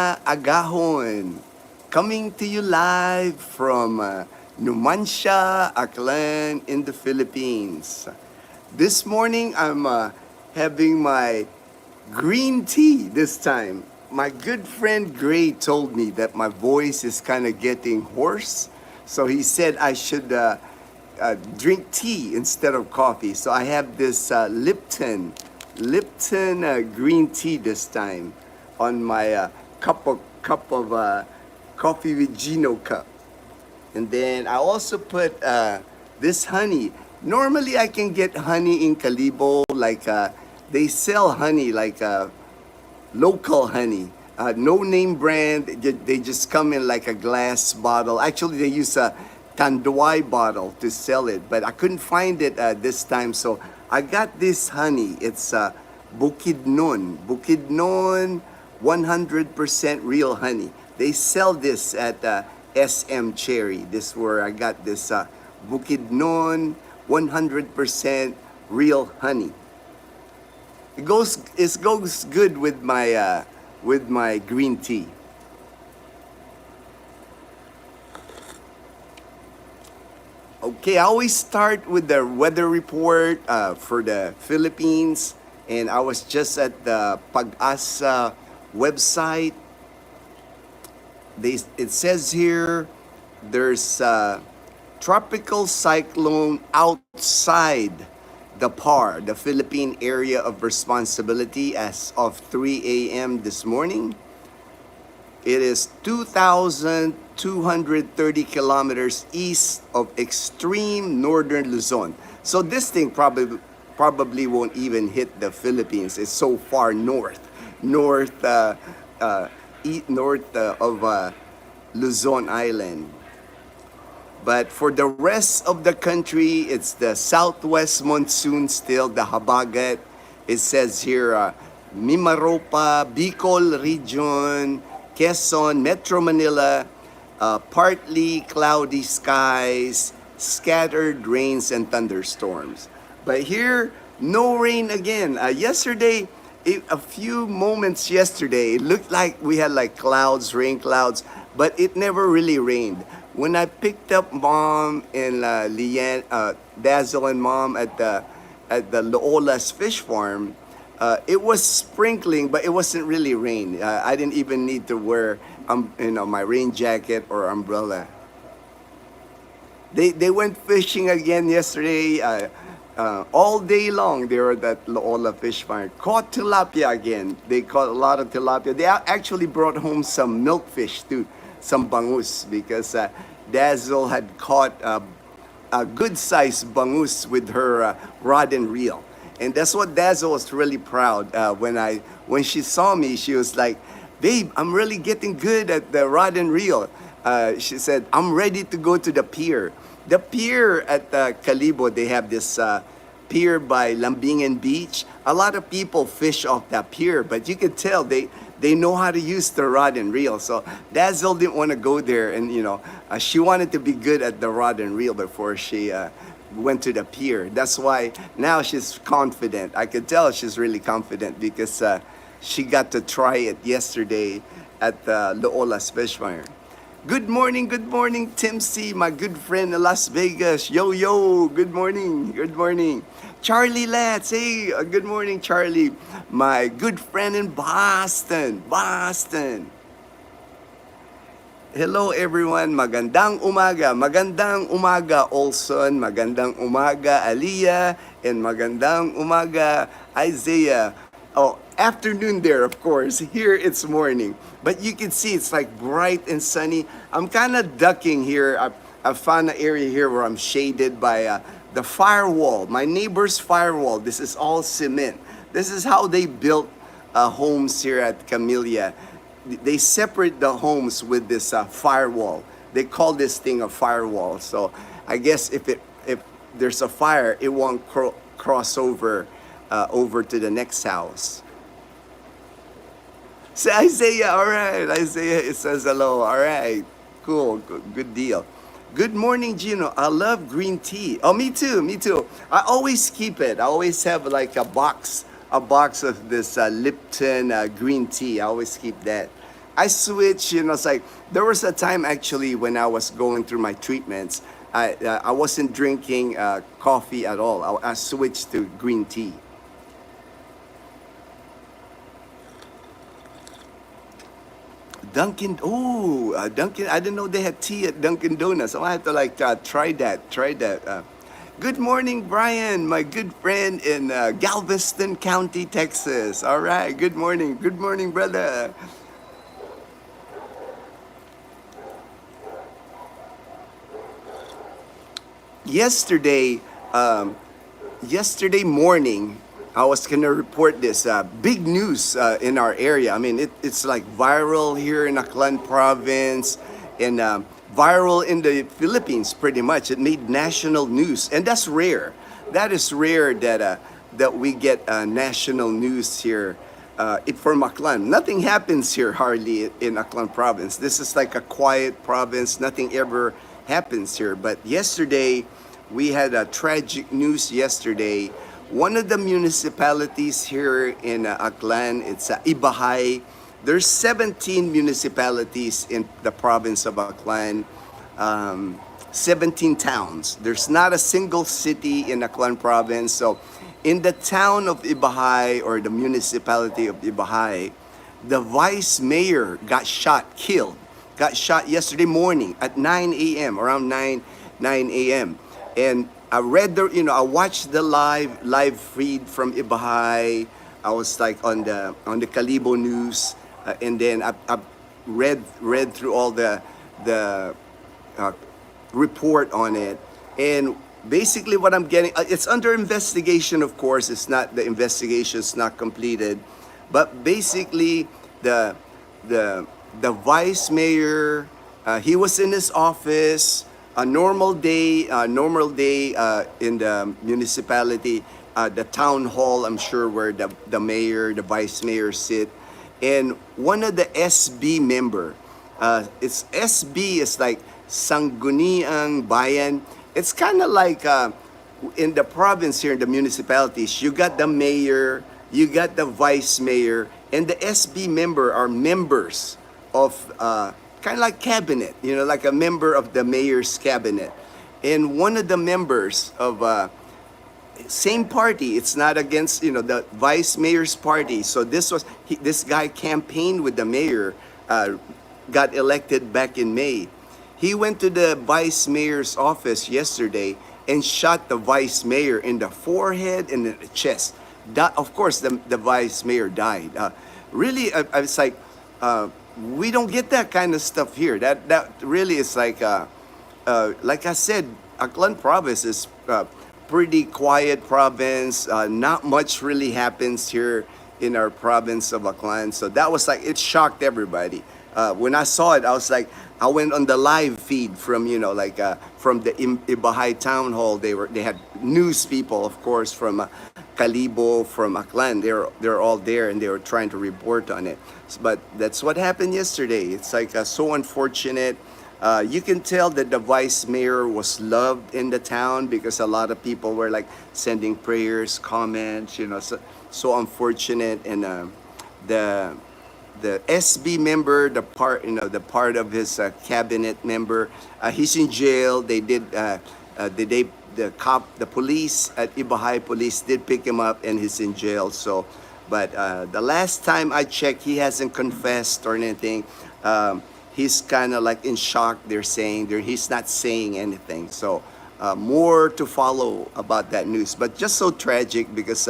mga agahon. Coming to you live from Numancia, Aklan in the Philippines. This morning I'm having my green tea this time. My good friend Gray told me that my voice is kind of getting hoarse, so he said I should drink tea instead of coffee. So I have this Lipton green tea this time on my cup of coffee with Ginno cup. And then I also put this honey. Normally I can get honey in Calibo, like they sell honey like local honey. No name brand, they just come in like a glass bottle. Actually, they use a tanduay bottle to sell it, but I couldn't find it this time, so I got this honey. It's Bukidnon. Bukidnon 100% real honey. They sell this at SM Cherry. This is where I got this Bukidnon 100% real honey. It goes good with my green tea. Okay, I always start with the weather report for the Philippines, and I was just at the Pag-asa website. It says here there's a tropical cyclone outside the PAR, the Philippine Area of Responsibility, as of 3 a.m. this morning. It is 2,230 kilometers east of extreme northern Luzon. So this thing probably won't even hit the Philippines. It's so far north of Luzon Island. But for the rest of the country, it's the southwest monsoon still, the Habagat. It says here, Mimaropa, Bicol region, Quezon, Metro Manila, partly cloudy skies, scattered rains and thunderstorms. But here, no rain again. Yesterday, a few moments yesterday, it looked like we had like clouds, rain clouds, but it never really rained. When I picked up Mom and Dazzle and Mom at the Loola's fish farm, it was sprinkling, but it wasn't really rain. I didn't even need to wear my rain jacket or umbrella. They went fishing again yesterday. All day long they were at Loola fish farm. Caught tilapia again. They caught a lot of tilapia. They actually brought home some milkfish too, some bangus, because Dazzle had caught a good-sized bangus with her rod and reel. And that's what Dazzle was really proud. When she saw me, she was like, "Babe, I'm really getting good at the rod and reel." She said, "I'm ready to go to the pier." The pier at Calibo, they have this pier by Lambingan Beach. A lot of people fish off that pier, but you can tell they know how to use the rod and reel. So Dazzle didn't want to go there, and she wanted to be good at the rod and reel before she went to the pier. That's why now she's confident. I could tell she's really confident because she got to try it yesterday at the Loola's fish farm. Good morning, Tim C, my good friend in Las Vegas. Yo, good morning. Charlie Letts, hey, good morning, Charlie. My good friend in Boston. Hello, everyone. Magandang umaga, Olson. Magandang umaga, Aliyah. And magandang umaga, Isaiah. Oh, afternoon there, of course. Here it's morning. But you can see it's like bright and sunny. I'm kind of ducking here. I found an area here where I'm shaded by the firewall, my neighbor's firewall. This is all cement. This is how they built homes here at Camellia. They separate the homes with this firewall. They call this thing a firewall. So I guess if there's a fire, it won't cross over to the next house. So Isaiah, all right. Isaiah, it says hello. All right, cool, good deal. Good morning, Ginno. I love green tea. Oh, me too. I always keep it. I always have like a box of this Lipton green tea. I always keep that. I switched, it's like, there was a time actually when I was going through my treatments, I wasn't drinking coffee at all. I switched to green tea. Dunkin', I didn't know they had tea at Dunkin' Donuts. I have to try that. Good morning, Brian, my good friend in Galveston County, Texas. All right, good morning, brother. Yesterday, yesterday morning, I was gonna report this big news in our area. I mean, it's like viral here in Aklan province and viral in the Philippines pretty much. It made national news, and that's rare. That is rare that we get national news here from Aklan. Nothing happens here hardly in Aklan province. This is like a quiet province. Nothing ever happens here. But yesterday, we had a tragic news yesterday. One of the municipalities here in Aklan, it's Ibahay. There's 17 municipalities in the province of Aklan, 17 towns. There's not a single city in Aklan province. So in the town of Ibahay, or the municipality of Ibahay, the vice mayor got shot yesterday morning at 9 a.m., around 9 a.m. And I read I watched the live feed from Ibahay. I was like on the Kalibo news, and then I read through all the report on it. And basically, what I'm getting, it's under investigation. Of course, the investigation's not completed, but basically the vice mayor, he was in his office. A normal day in the municipality, the town hall, I'm sure, where the mayor, the vice mayor sit, and one of the SB member, it's SB is like Sangguniang Bayan. It's kind of like in the province here, in the municipalities, you got the mayor, you got the vice mayor, and the SB member are members of kind of like cabinet, like a member of the mayor's cabinet. And one of the members of same party, it's not against, the vice mayor's party. So this guy campaigned with the mayor, got elected back in May. He went to the vice mayor's office yesterday and shot the vice mayor in the forehead and in the chest. Of course, the vice mayor died. Really, I was like, we don't get that kind of stuff here. That really is like I said, Aklan province is pretty quiet province. Not much really happens here in our province of Aklan. So that was like, it shocked everybody. When I saw it, I was like, I went on the live feed from from the Ibahay town hall. They had news people, of course, from Kalibo, from Aklan. They're all there, and they were trying to report on it. But that's what happened yesterday. It's like so unfortunate. You can tell that the vice mayor was loved in the town because a lot of people were like sending prayers, comments. So unfortunate. And the SB member, the part of his cabinet member, he's in jail. The police at Ibahay police did pick him up, and he's in jail. So, but the last time I checked, he hasn't confessed or anything. He's kind of like in shock. They're saying he's not saying anything. So, more to follow about that news. But just so tragic because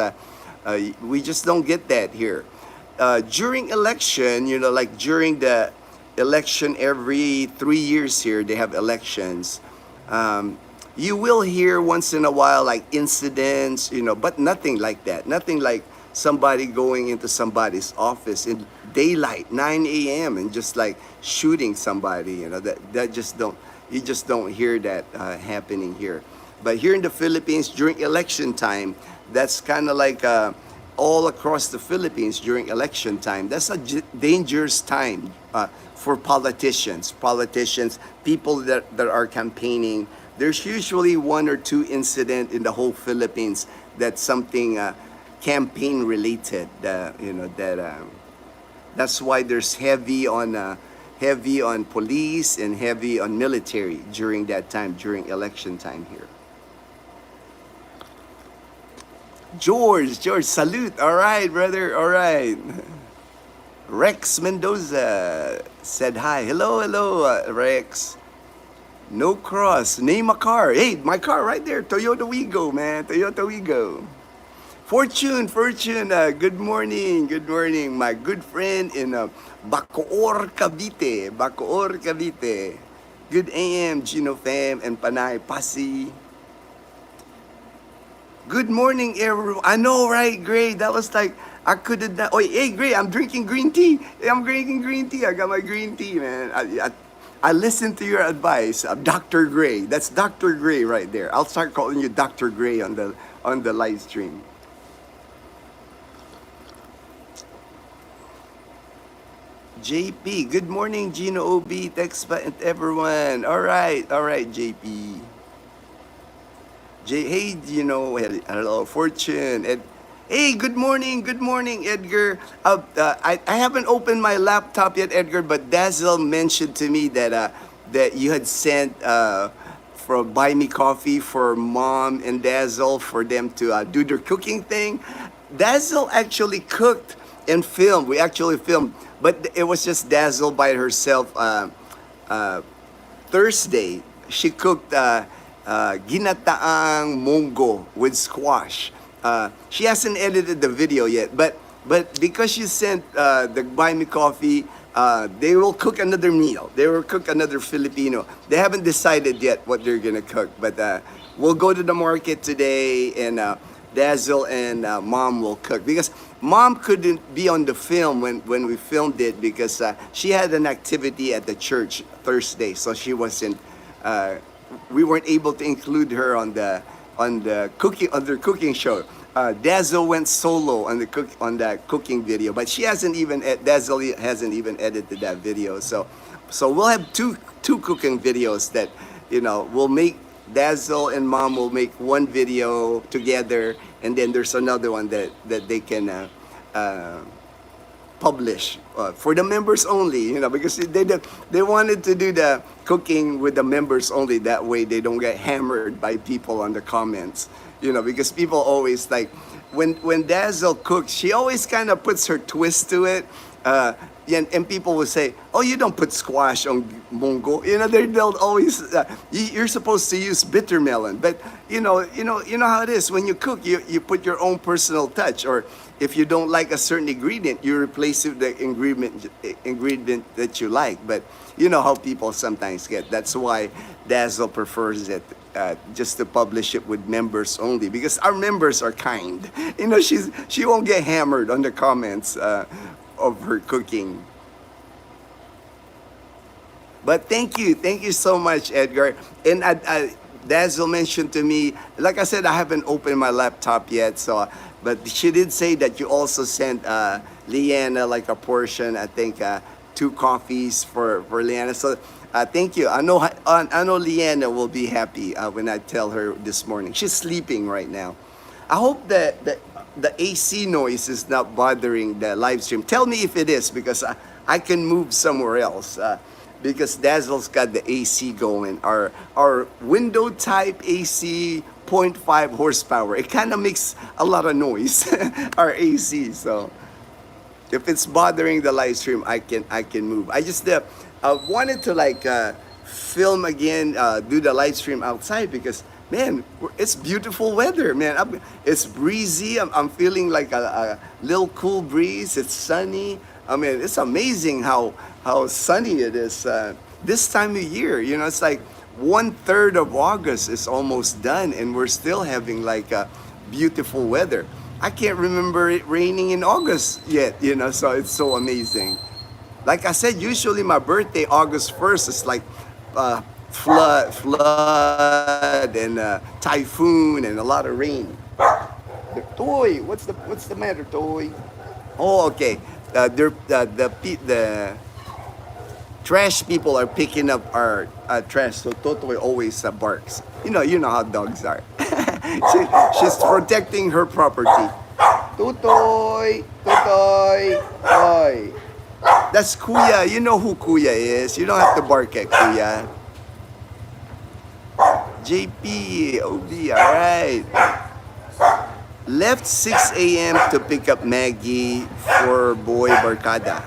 we just don't get that here. During election, during the election every 3 years here, they have elections. You will hear once in a while like incidents, but nothing like that. Nothing like somebody going into somebody's office in daylight, 9 a.m. and just like shooting somebody. That you just don't hear that happening here. But here in the Philippines during election time, that's kind of like all across the Philippines during election time. That's a dangerous time for politicians, people that are campaigning. There's usually one or two incidents in the whole Philippines that's something campaign related, That's why there's heavy on police and heavy on military during that time, during election time here. George, salute. All right, brother. All right. Rex Mendoza said hi. Hello, Rex. No cross. Name a car. Hey, my car right there. Toyota Wigo, man. Toyota Wigo. Fortune. Good morning. My good friend in Bacoor, Cavite. Good AM, Ginno fam and Panay Pasi. Good morning, everyone. I know, right, Gray? That was like, I could have done. Oh, hey, Gray, I'm drinking green tea. I got my green tea, man. I listened to your advice. Dr. Gray. That's Dr. Gray right there. I'll start calling you Dr. Gray on the live stream. JP, good morning, Ginno OB, Expats, and everyone. All right, JP. Hey, hello, Fortune. Hey, good morning, Edgar. I haven't opened my laptop yet, Edgar, but Dazzle mentioned to me that you had sent for Buy Me Coffee for Mom and Dazzle for them to do their cooking thing. Dazzle actually cooked and filmed. We actually filmed, but it was just Dazzle by herself. Thursday, she cooked ginataang munggo with squash. She hasn't edited the video yet, but because she sent the Buy Me Coffee, they will cook another meal. They will cook another Filipino. They haven't decided yet what they're gonna cook, but we'll go to the market today, and Dazzle and Mom will cook, because Mom couldn't be on the film when we filmed it because she had an activity at the church Thursday, so she wasn't. We weren't able to include her on their cooking show. Dazzle went solo on that cooking video, but Dazzle hasn't even edited that video. So we'll have two cooking videos that we'll make. Dazzle and Mom will make one video together, and then there's another one that they can publish for the members only, because they wanted to do the cooking with the members only. That way they don't get hammered by people on the comments, because people always like when Dazzle cooks, she always kind of puts her twist to it. And people will say, "Oh, you don't put squash on munggo." They'll always. You're supposed to use bitter melon, but you know how it is when you cook. You put your own personal touch, or if you don't like a certain ingredient, you replace it with the ingredient that you like. But you know how people sometimes get. That's why Dazzle prefers it. Just to publish it with members only, because our members are kind. She won't get hammered on the comments of her cooking. But thank you so much, Edgar. And Dazzle mentioned to me, like I said, I haven't opened my laptop yet, but she did say that you also sent Leanna like a portion, I think 2 coffees for Leanna. So thank you. I know Leanna will be happy when I tell her this morning. She's sleeping right now. I hope that the AC noise is not bothering the live stream. Tell me if it is, because I can move somewhere else. Because Dazzle's got the AC going. Our window type AC, 0.5 horsepower. It kind of makes a lot of noise, our AC. So if it's bothering the live stream, I can move. I just wanted to film again, do the live stream outside, because man, it's beautiful weather, man. It's breezy. I'm feeling like a little cool breeze. It's sunny. I mean, it's amazing how sunny it is this time of year. It's like 1/3 of August is almost done, and we're still having beautiful weather. I can't remember it raining in August yet, so it's so amazing. Like I said, usually my birthday, August 1st, is like flood and typhoon and a lot of rain. Toy, what's the matter, Toy? Oh, okay. The trash people are picking up our trash, so Totoy always barks. You know how dogs are. She's protecting her property. Totoy, Totoy, Toy. That's Kuya. You know who Kuya is. You don't have to bark at Kuya. JP, OB, all right. Left 6 a.m. to pick up Maggie for boy Barkada.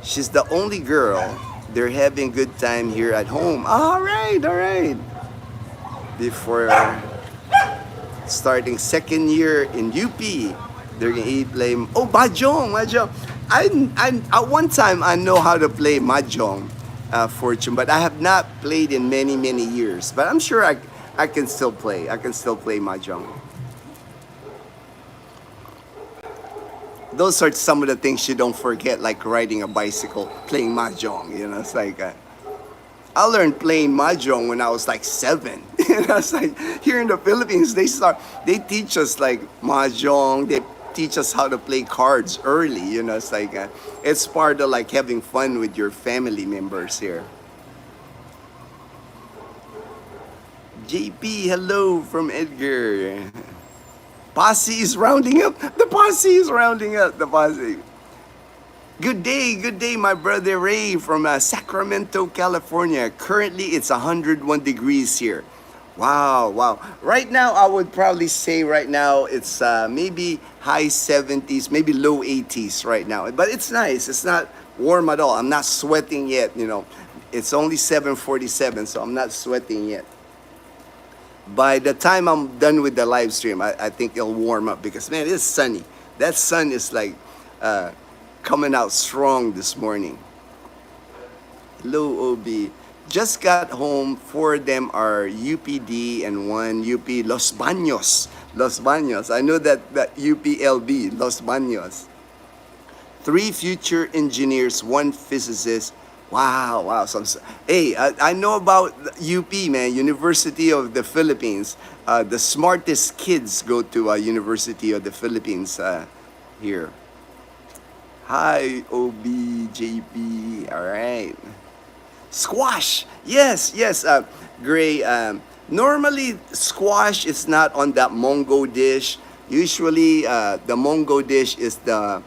She's the only girl. They're having good time here at home. All right, all right. Before starting second year in UP, they're gonna play. Oh, mahjong. At one time I know how to play mahjong, Fortune, but I have not played in many years. But I'm sure I can still play. I can still play mahjong. Those are some of the things you don't forget, like riding a bicycle, playing mahjong. You know, it's like I learned playing mahjong when I was like 7. You know, it's like here in the Philippines, they teach us like mahjong. They teach us how to play cards early. You know, it's like it's part of like having fun with your family members here. JP, hello from Edgar. Posse is rounding up. The posse is rounding up. The posse. Good day, my brother Ray from Sacramento, California. Currently, it's 101 degrees here. Wow. Right now, I would probably say right now it's maybe high 70s, maybe low 80s right now. But it's nice. It's not warm at all. I'm not sweating yet. You know, it's only 7:47, so I'm not sweating yet. By the time I'm done with the live stream, I think it'll warm up because, man, it's sunny. That sun is like coming out strong this morning. Hello, OB. Just got home. 4 of them are UPD and 1 UP Los Baños. Los Baños. I know that UPLB, Los Baños. 3 future engineers, 1 physicist. Wow. Hey, I know about UP, man, University of the Philippines. The smartest kids go to University of the Philippines here. Hi, OBJP. All right. Squash. Yes. Gray. Normally, squash is not on that Mongo dish. Usually, the Mongo dish is the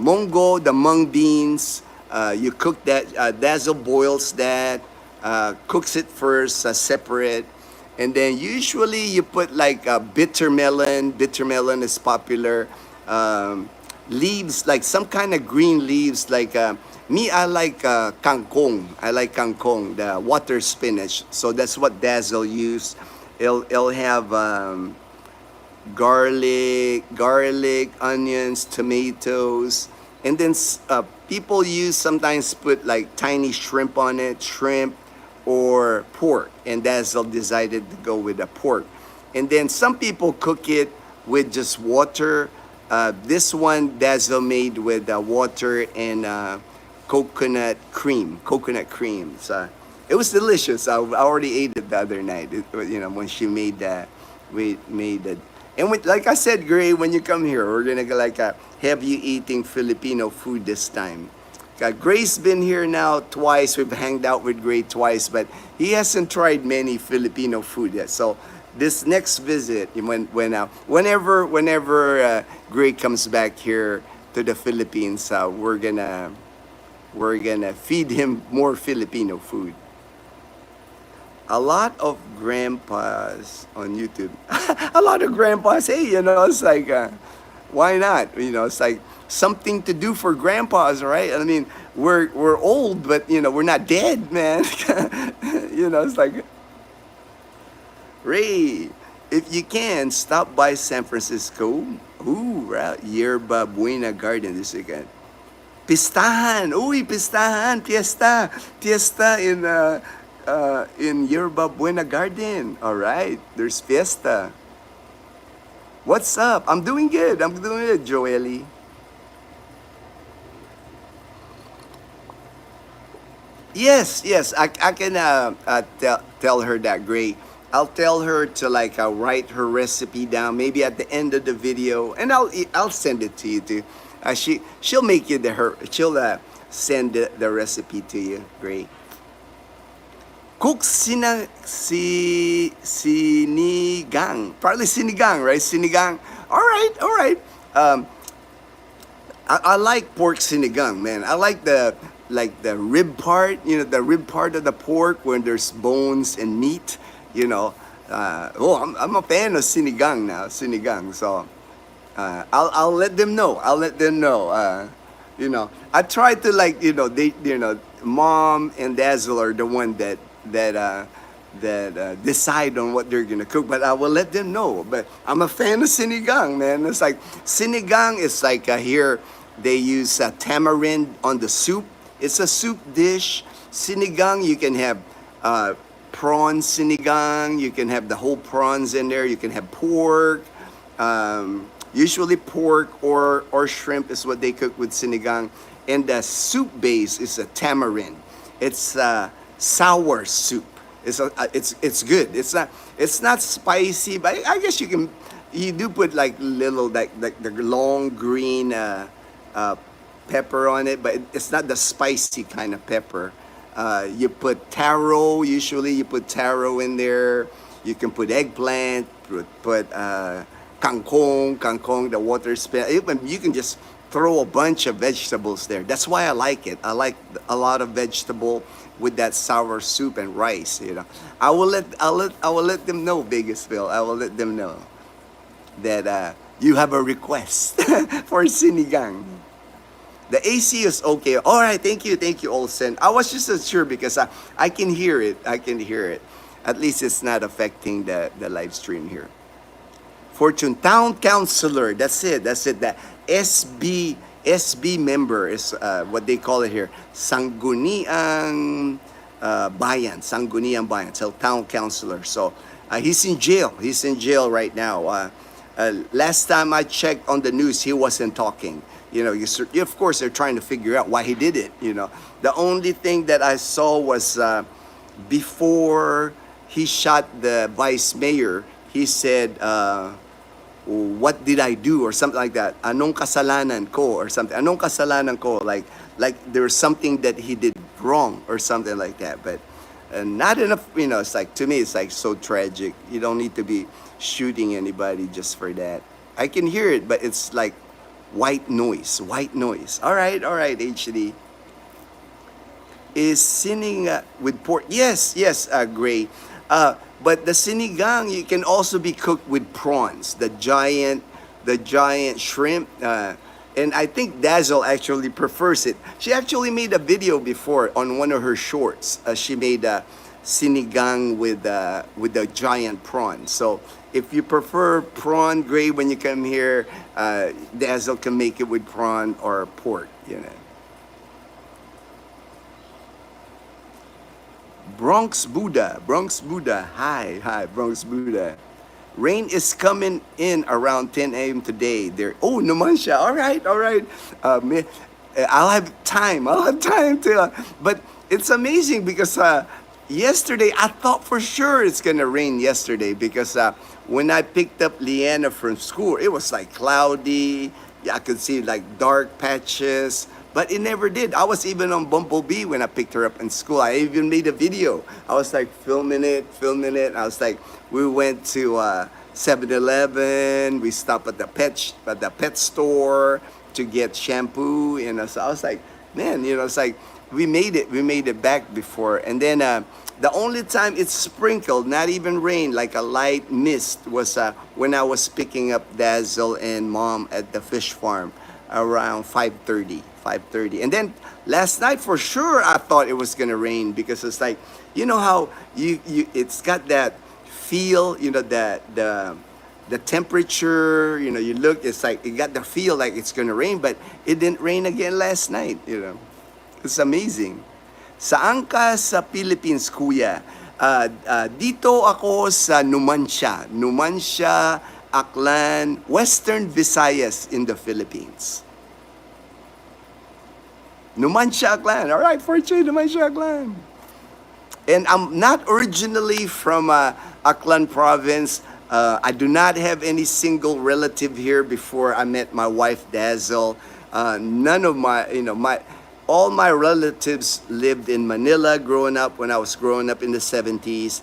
mung beans. You cook that, Dazzle boils that, cooks it first, separate. And then usually you put like bitter melon. Bitter melon is popular. Leaves, like some kind of green leaves. Like me, I like kangkong. I like kangkong, the water spinach. So that's what Dazzle use. It'll have garlic, onions, tomatoes. And then people sometimes put like tiny shrimp on it, shrimp or pork. And Dazzle decided to go with the pork. And then some people cook it with just water. This one Dazzle made with water and coconut cream. So it was delicious. I already ate it the other night. When she made that, we made it. And like I said, Gray, when you come here, we're gonna like have you eating Filipino food this time. Gray's been here now twice. We've hanged out with Gray twice, but he hasn't tried many Filipino food yet. So this next visit, whenever Gray comes back here to the Philippines, we're gonna feed him more Filipino food. A lot of grandpas on YouTube. A lot of grandpas. Hey, it's like, why not? It's like something to do for grandpas, right? I mean, we're old, but we're not dead, man. It's like, Ray, if you can, stop by San Francisco. Ooh, right, Yerba Buena Garden this weekend. Pistahan. Uy, pistahan. Fiesta in Yerba Buena Garden. All right, there's fiesta. What's up? I'm doing good, Joely. Yes, I can tell her that, Great. I'll tell her to like write her recipe down, maybe at the end of the video, and I'll send it to you too. She'll make you she'll send the recipe to you, Great. Cook sinigang. Probably sinigang, right? Sinigang. All right. I like pork sinigang, man. I like the rib part, the rib part of the pork when there's bones and meat, you know. I'm a fan of sinigang now, sinigang. So I'll let them know. I'll let them know. I try to like mom and Dazzle are the one that decide on what they're gonna cook, but I will let them know. But I'm a fan of sinigang, man. It's like sinigang is like here they use tamarind on the soup. It's a soup dish. Sinigang, you can have prawn sinigang. You can have the whole prawns in there. You can have pork. Usually pork or shrimp is what they cook with sinigang. And the soup base is a tamarind. It's sour soup. It's good. It's not spicy, but I guess you do put like little like the long green pepper on it, but it's not the spicy kind of pepper. You put taro. Usually you put taro in there. You can put eggplant. Put kangkong, the water spin. You can just throw a bunch of vegetables there. That's why I like it. I like a lot of vegetable with that sour soup and rice. I will let them know, Vegasville. I will let them know that you have a request for sinigang. The AC is okay. All right, thank you, Olsen. I was just unsure because I can hear it. At least it's not affecting the live stream here. Fortune Town Councilor. That's it. That SB member is what they call it here. Sangguniang Bayan. So town councilor. So he's in jail. He's in jail right now. Last time I checked on the news, he wasn't talking. Of course, they're trying to figure out why he did it. The only thing that I saw was before he shot the vice mayor, he said, what did I do or something like that. Anong kasalanan ko or something. Anong kasalanan ko, like there's something that he did wrong or something like that. But not enough, it's like, to me, it's like so tragic. You don't need to be shooting anybody just for that. I can hear it, but it's like white noise. All right, HD. Is sinning with pork? Yes, Gray. But the sinigang, you can also be cooked with prawns, the giant shrimp. And I think Dazzle actually prefers it. She actually made a video before on one of her shorts. She made a sinigang with the giant prawn. So if you prefer prawn, Gray, when you come here, Dazzle can make it with prawn or pork. Bronx Buddha. Hi, Bronx Buddha. Rain is coming in around 10 a.m. today. Oh, naman siya. All right. I'll have time to. But it's amazing because yesterday I thought for sure it's gonna rain yesterday because when I picked up Leanna from school, it was like cloudy. I could see like dark patches. But it never did. I was even on Bumblebee when I picked her up in school. I even made a video. I was like filming it. I was like, we went to 7-Eleven. We stopped at the pet store to get shampoo. So I was like, man, it's like we made it back before. And then the only time it sprinkled, not even rain, like a light mist, was when I was picking up Dazzle and Mom at the fish farm around 5:30. And then last night for sure I thought it was gonna rain because it's like, how it's got that feel, that the temperature, you look, it's like it got the feel like it's gonna rain, but it didn't rain again last night. It's amazing. Saan ka sa Philippines, kuya? Dito ako sa Numancia, Aklan, Western Visayas in the Philippines. Numancia, Aklan. All right, Fortune, Numancia, Aklan. And I'm not originally from Aklan province. I do not have any single relative here before I met my wife, Dazzle. None of all my relatives lived in Manila growing up when I was growing up in the 70s.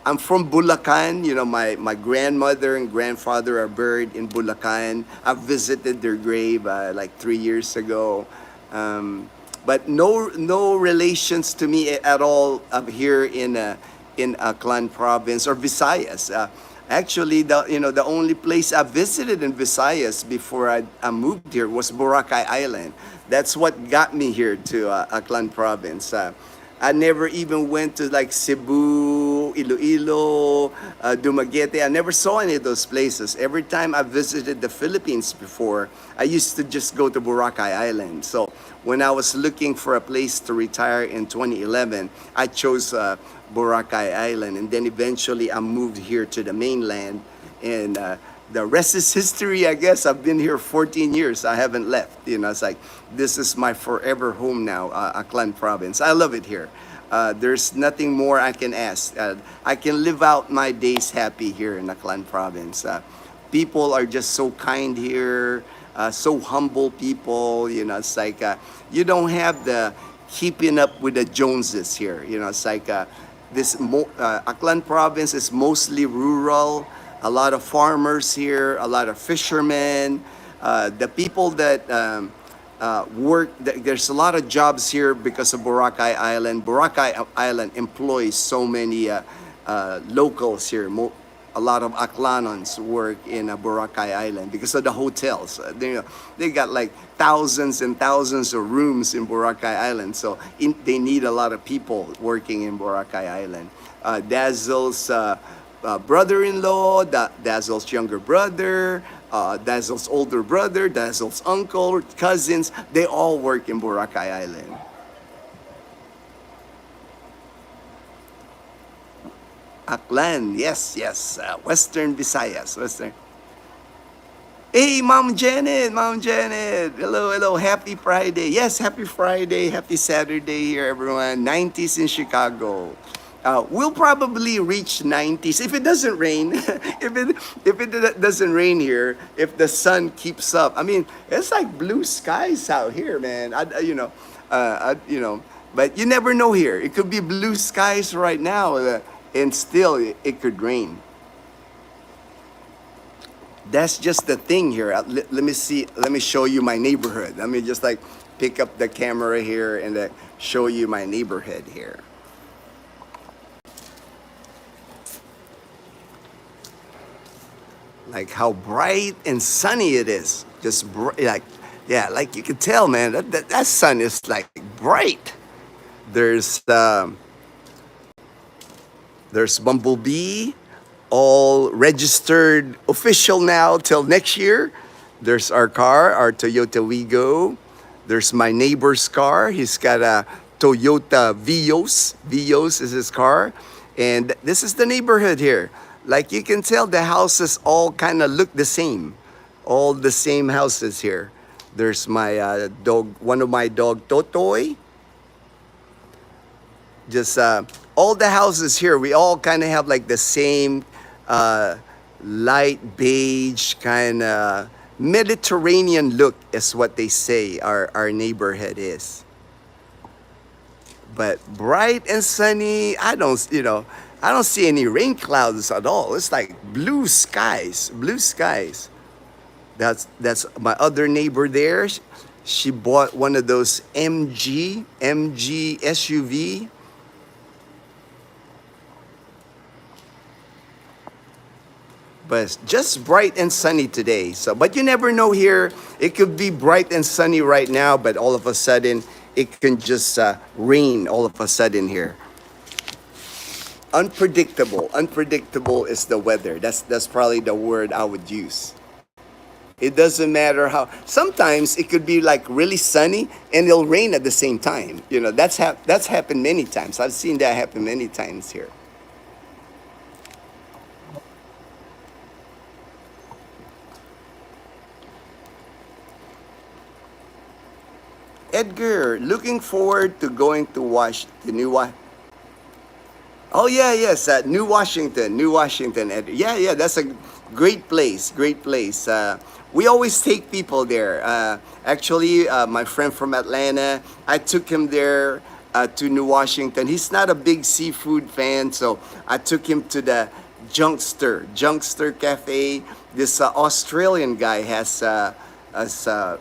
I'm from Bulacan. You know, my grandmother and grandfather are buried in Bulacan. I visited their grave like 3 years ago. But no relations to me at all up here in Aklan province or Visayas. Actually, the only place I visited in Visayas before I moved here was Boracay Island. That's what got me here to Aklan province. I never even went to like Cebu, Iloilo, Dumaguete. I never saw any of those places. Every time I visited the Philippines before, I used to just go to Boracay Island. So when I was looking for a place to retire in 2011, I chose Boracay Island, and then eventually I moved here to the mainland, and the rest is history. I guess I've been here 14 years. I haven't left. You know, it's like this is my forever home now, Aklan province. I love it here. There's nothing more I can ask. I can live out my days happy here in Aklan province. People are just so kind here, so humble people. You know, it's like you don't have the keeping up with the Joneses here. You know, it's like Aklan province is mostly rural. A lot of farmers here, a lot of fishermen. The people that work, there's a lot of jobs here because of Boracay Island. Boracay Island employs so many locals here. A lot of Aklanons work in Boracay Island because of the hotels. They got like thousands and thousands of rooms in Boracay Island, so they need a lot of people working in Boracay Island. Dazzle's brother-in-law, Dazzle's younger brother, Dazzle's older brother, Dazzle's uncle, cousins, they all work in Boracay Island. Aklan, yes, Western Visayas, Western. Hey, Mom Janet, hello, happy Friday. Yes, happy Friday, happy Saturday here, everyone. 90s in Chicago. We'll probably reach 90s if it doesn't rain. if it doesn't rain here, if the sun keeps up. I mean, it's like blue skies out here, man. But you never know here. It could be blue skies right now, and still it could rain. That's just the thing here. Let me see. Let me show you my neighborhood. Let me just like pick up the camera here and show you my neighborhood here. Like how bright and sunny it is. Just like you can tell, man. That sun is like bright. There's Bumblebee, all registered official now till next year. There's our car, our Toyota Wigo. There's my neighbor's car. He's got a Toyota Vios. Vios is his car. And this is the neighborhood here. Like you can tell, the houses all kind of look the same. All the same houses here. There's my dog, one of my dog, Totoy. Just all the houses here, we all kind of have like the same light beige kind of Mediterranean look is what they say our neighborhood is. But bright and sunny, I don't see any rain clouds at all. It's like blue skies. That's my other neighbor there. She bought one of those MG SUV. But it's just bright and sunny today. But you never know here. It could be bright and sunny right now, but all of a sudden, it can just rain all of a sudden here. Unpredictable. Unpredictable is the weather. That's probably the word I would use. It doesn't matter how. Sometimes it could be like really sunny and it'll rain at the same time. You know, that's happened many times. I've seen that happen many times here. Edgar, looking forward to going to Oh yeah, yes, New Washington, Edgar. Yeah, that's a great place. We always take people there. Actually, my friend from Atlanta, I took him there to New Washington. He's not a big seafood fan, so I took him to the Junkster Cafe. This Australian guy has a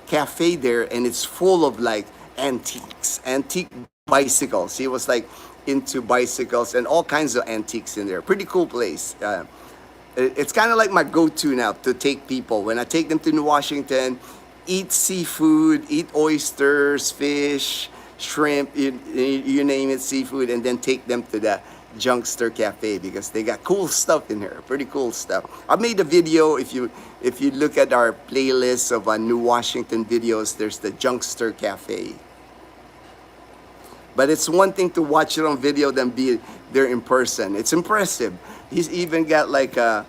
cafe there, and it's full of like antique bicycles. He was like into bicycles and all kinds of antiques in there. Pretty cool place. It's kind of like my go-to now to take people. When I take them to New Washington, eat seafood, eat oysters, fish, shrimp, you name it, seafood, and then take them to the Junkster Cafe because they got cool stuff in here, pretty cool stuff. I made a video. If you look at our playlist of New Washington videos, there's the Junkster Cafe. But it's one thing to watch it on video than be there in person. It's impressive. He's even got like I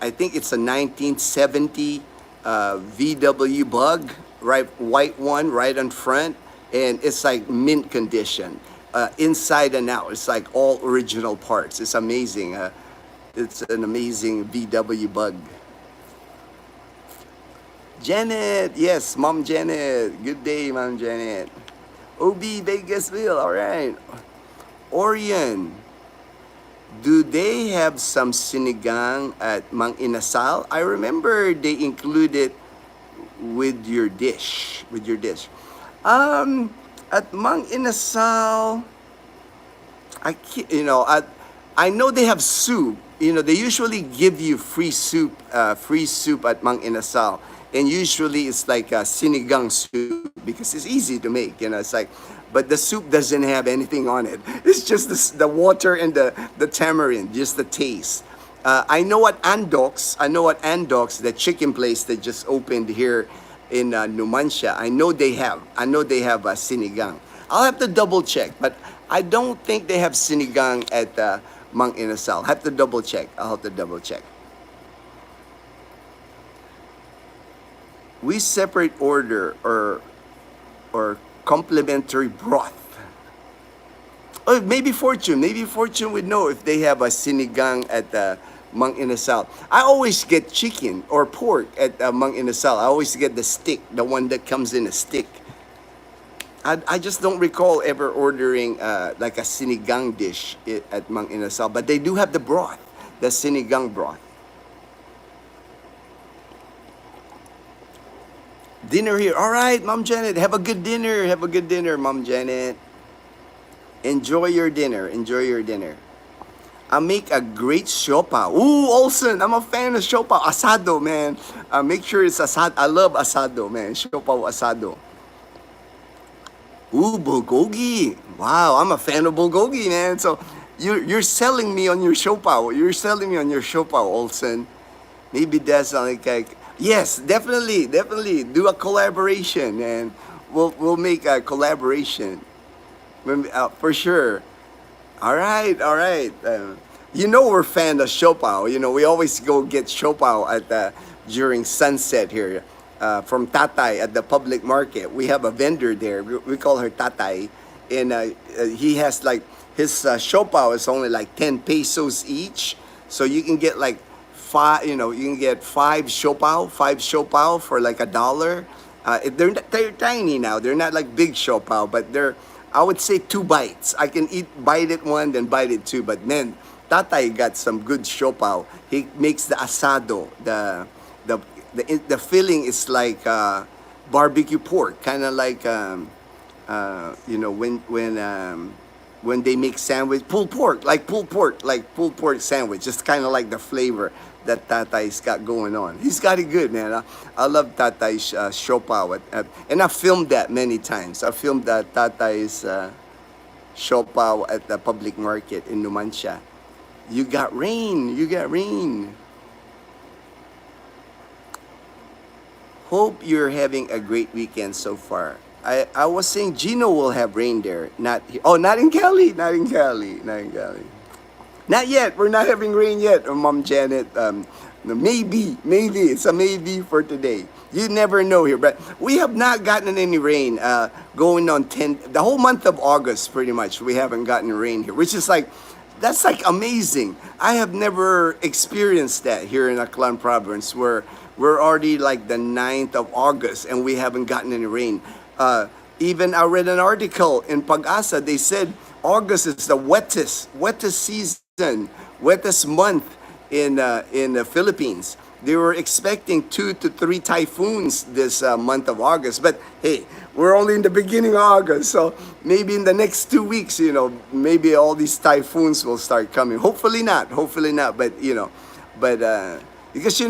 think it's a 1970 VW Bug, right, white one, right in front, and it's like mint condition, inside and out. It's like all original parts. It's amazing. It's an amazing VW Bug. Janet, yes, Mom Janet. Good day, Mom Janet. OB Vegasville, all right. Orion, do they have some sinigang at Mang Inasal? I remember they include it with your dish. At Mang Inasal, I know they have soup. They usually give you free soup at Mang Inasal. And usually it's like a sinigang soup because it's easy to make, it's like, but the soup doesn't have anything on it. It's just the water and the tamarind, just the taste. I know at Andox, the chicken place that just opened here in Numancia, I know they have a sinigang. I'll have to double check, but I don't think they have sinigang at Mang Inasal. I'll have to double check. We separate order or complimentary broth. Oh, maybe Fortune would know if they have a sinigang at Mang Inasal. I always get chicken or pork at Mang Inasal. I always get the stick, the one that comes in a stick. I just don't recall ever ordering like a sinigang dish at Mang Inasal, but they do have the broth, the sinigang broth. Dinner here. All right, Mom Janet. Have a good dinner, Mom Janet. Enjoy your dinner. I make a great siopaw. Ooh, Olsen, I'm a fan of siopaw. Asado, man. Make sure it's asado. I love asado, man. Siopaw asado. Ooh, bulgogi. Wow, I'm a fan of bulgogi, man. So you're selling me on your siopaw. Olsen. Maybe that's like yes, definitely do a collaboration, and we'll make a collaboration for sure. All right. We're fan of siopaw. We always go get siopaw at during sunset here from Tatay at the public market. We have a vendor there. We call her Tatay, and he has like his siopaw is only like 10 pesos each, so you can get like you can get five siopaw for like $1. They're tiny now. They're not like big siopaw, but they're, I would say, 2 bites. I can bite it one, then bite it two. But man, Tatay got some good siopaw. He makes the asado. The filling is like barbecue pork, kind of like when they make sandwich, pulled pork sandwich, just kind of like the flavor that Tatay's got going on. He's got it good, man. I love Tatay's siopaw, and I filmed that many times. I filmed that Tatay's siopaw at the public market in Numancia. You got rain. Hope you're having a great weekend so far. I was saying Ginno will have rain there. Not in Cali. Not yet. We're not having rain yet, Mom Janet. Maybe. It's a maybe for today. You never know here. But we have not gotten any rain going on the whole month of August, pretty much. We haven't gotten rain here, which is that's amazing. I have never experienced that here in Aklan province, where we're already like the 9th of August and we haven't gotten any rain. Even I read an article in Pag-asa. They said August is the wettest season, wettest month in the Philippines. They were expecting 2 to 3 typhoons this month of August. But hey, we're only in the beginning of August, so maybe in the next 2 weeks, maybe all these typhoons will start coming. Hopefully not. Hopefully not. But because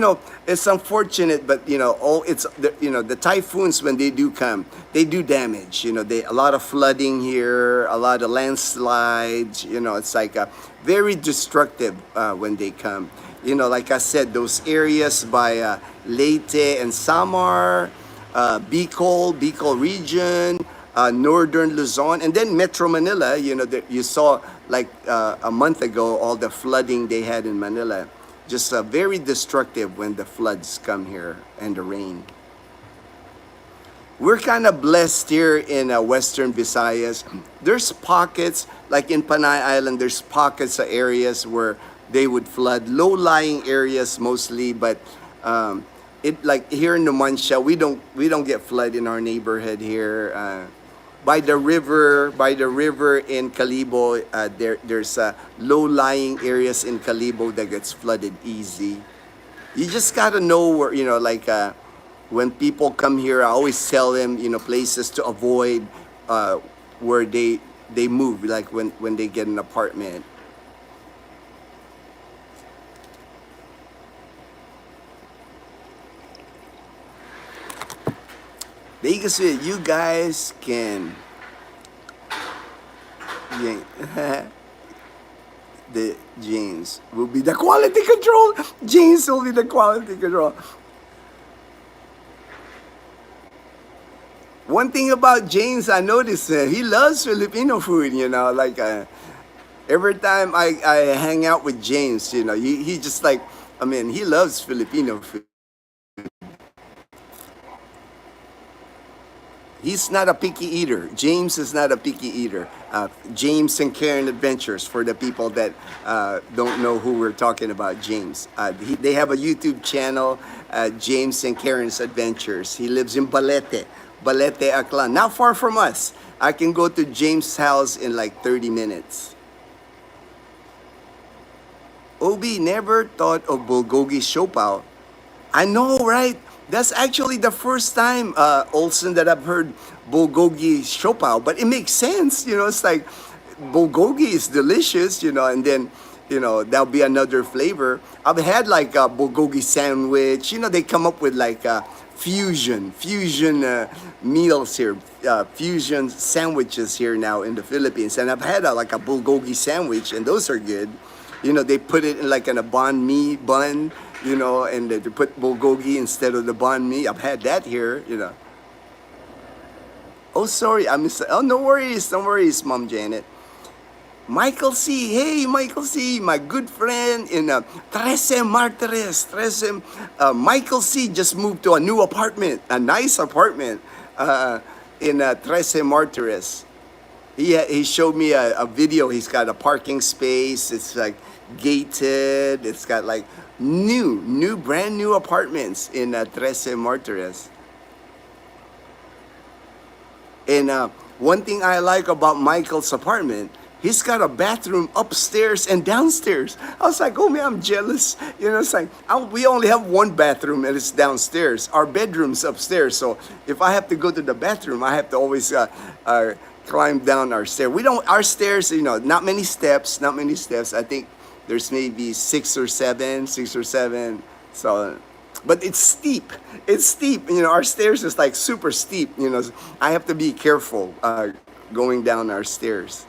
it's unfortunate, but all it's the typhoons, when they do come, they do damage. They a lot of flooding here, a lot of landslides. It's like very destructive when they come. Like I said, those areas by Leyte and Samar, Bicol region, northern Luzon, and then Metro Manila. You saw like a month ago all the flooding they had in Manila. Just very destructive when the floods come here and the rain. We're kind of blessed here in Western Visayas. There's pockets, like in Panay Island, there's pockets of areas where they would flood, low-lying areas mostly, but it like here in Numancia, we don't get flood in our neighborhood here. By the river in Calibo, there's low-lying areas in Calibo that gets flooded easy. You just gotta know where, when people come here, I always tell them, places to avoid where they move, like when they get an apartment. Because you guys can, the James will be the quality control. James will be the quality control. One thing about James, I noticed he loves Filipino food. Every time I hang out with James, he just like, he loves Filipino food. He's not a picky eater. James is not a picky eater. James and Karen Adventures, for the people that don't know who we're talking about, James. They have a YouTube channel, James and Karen's Adventures. He lives in Balete, Aklan. Not far from us. I can go to James' house in like 30 minutes. Obi never thought of bulgogi siopaw. I know, right? That's actually the first time, Olsen, that I've heard bulgogi siopaw, but it makes sense. It's like bulgogi is delicious, and then, that'll be another flavor. I've had like a bulgogi sandwich. They come up with like fusion meals here, fusion sandwiches here now in the Philippines. And I've had like a bulgogi sandwich, and those are good. They put it in like in a banh mi bun, and they put bulgogi instead of the banh mi. I've had that here, Oh, sorry, I missed it. Oh, no worries, Mom Janet. Michael C. Hey, Michael C., my good friend in Trece Martires. Michael C. just moved to a new apartment, a nice apartment in Trece Martires. He showed me a video. He's got a parking space. It's like gated. It's got like brand new apartments in Trece Martires. And one thing I like about Michael's apartment, he's got a bathroom upstairs and downstairs. I was like, oh man, I'm jealous. It's like, we only have one bathroom and it's downstairs. Our bedroom's upstairs. So if I have to go to the bathroom, I have to always climb down our stairs. Our stairs, not many steps. I think there's maybe six or seven. So, but it's steep. Our stairs is like super steep. I have to be careful going down our stairs.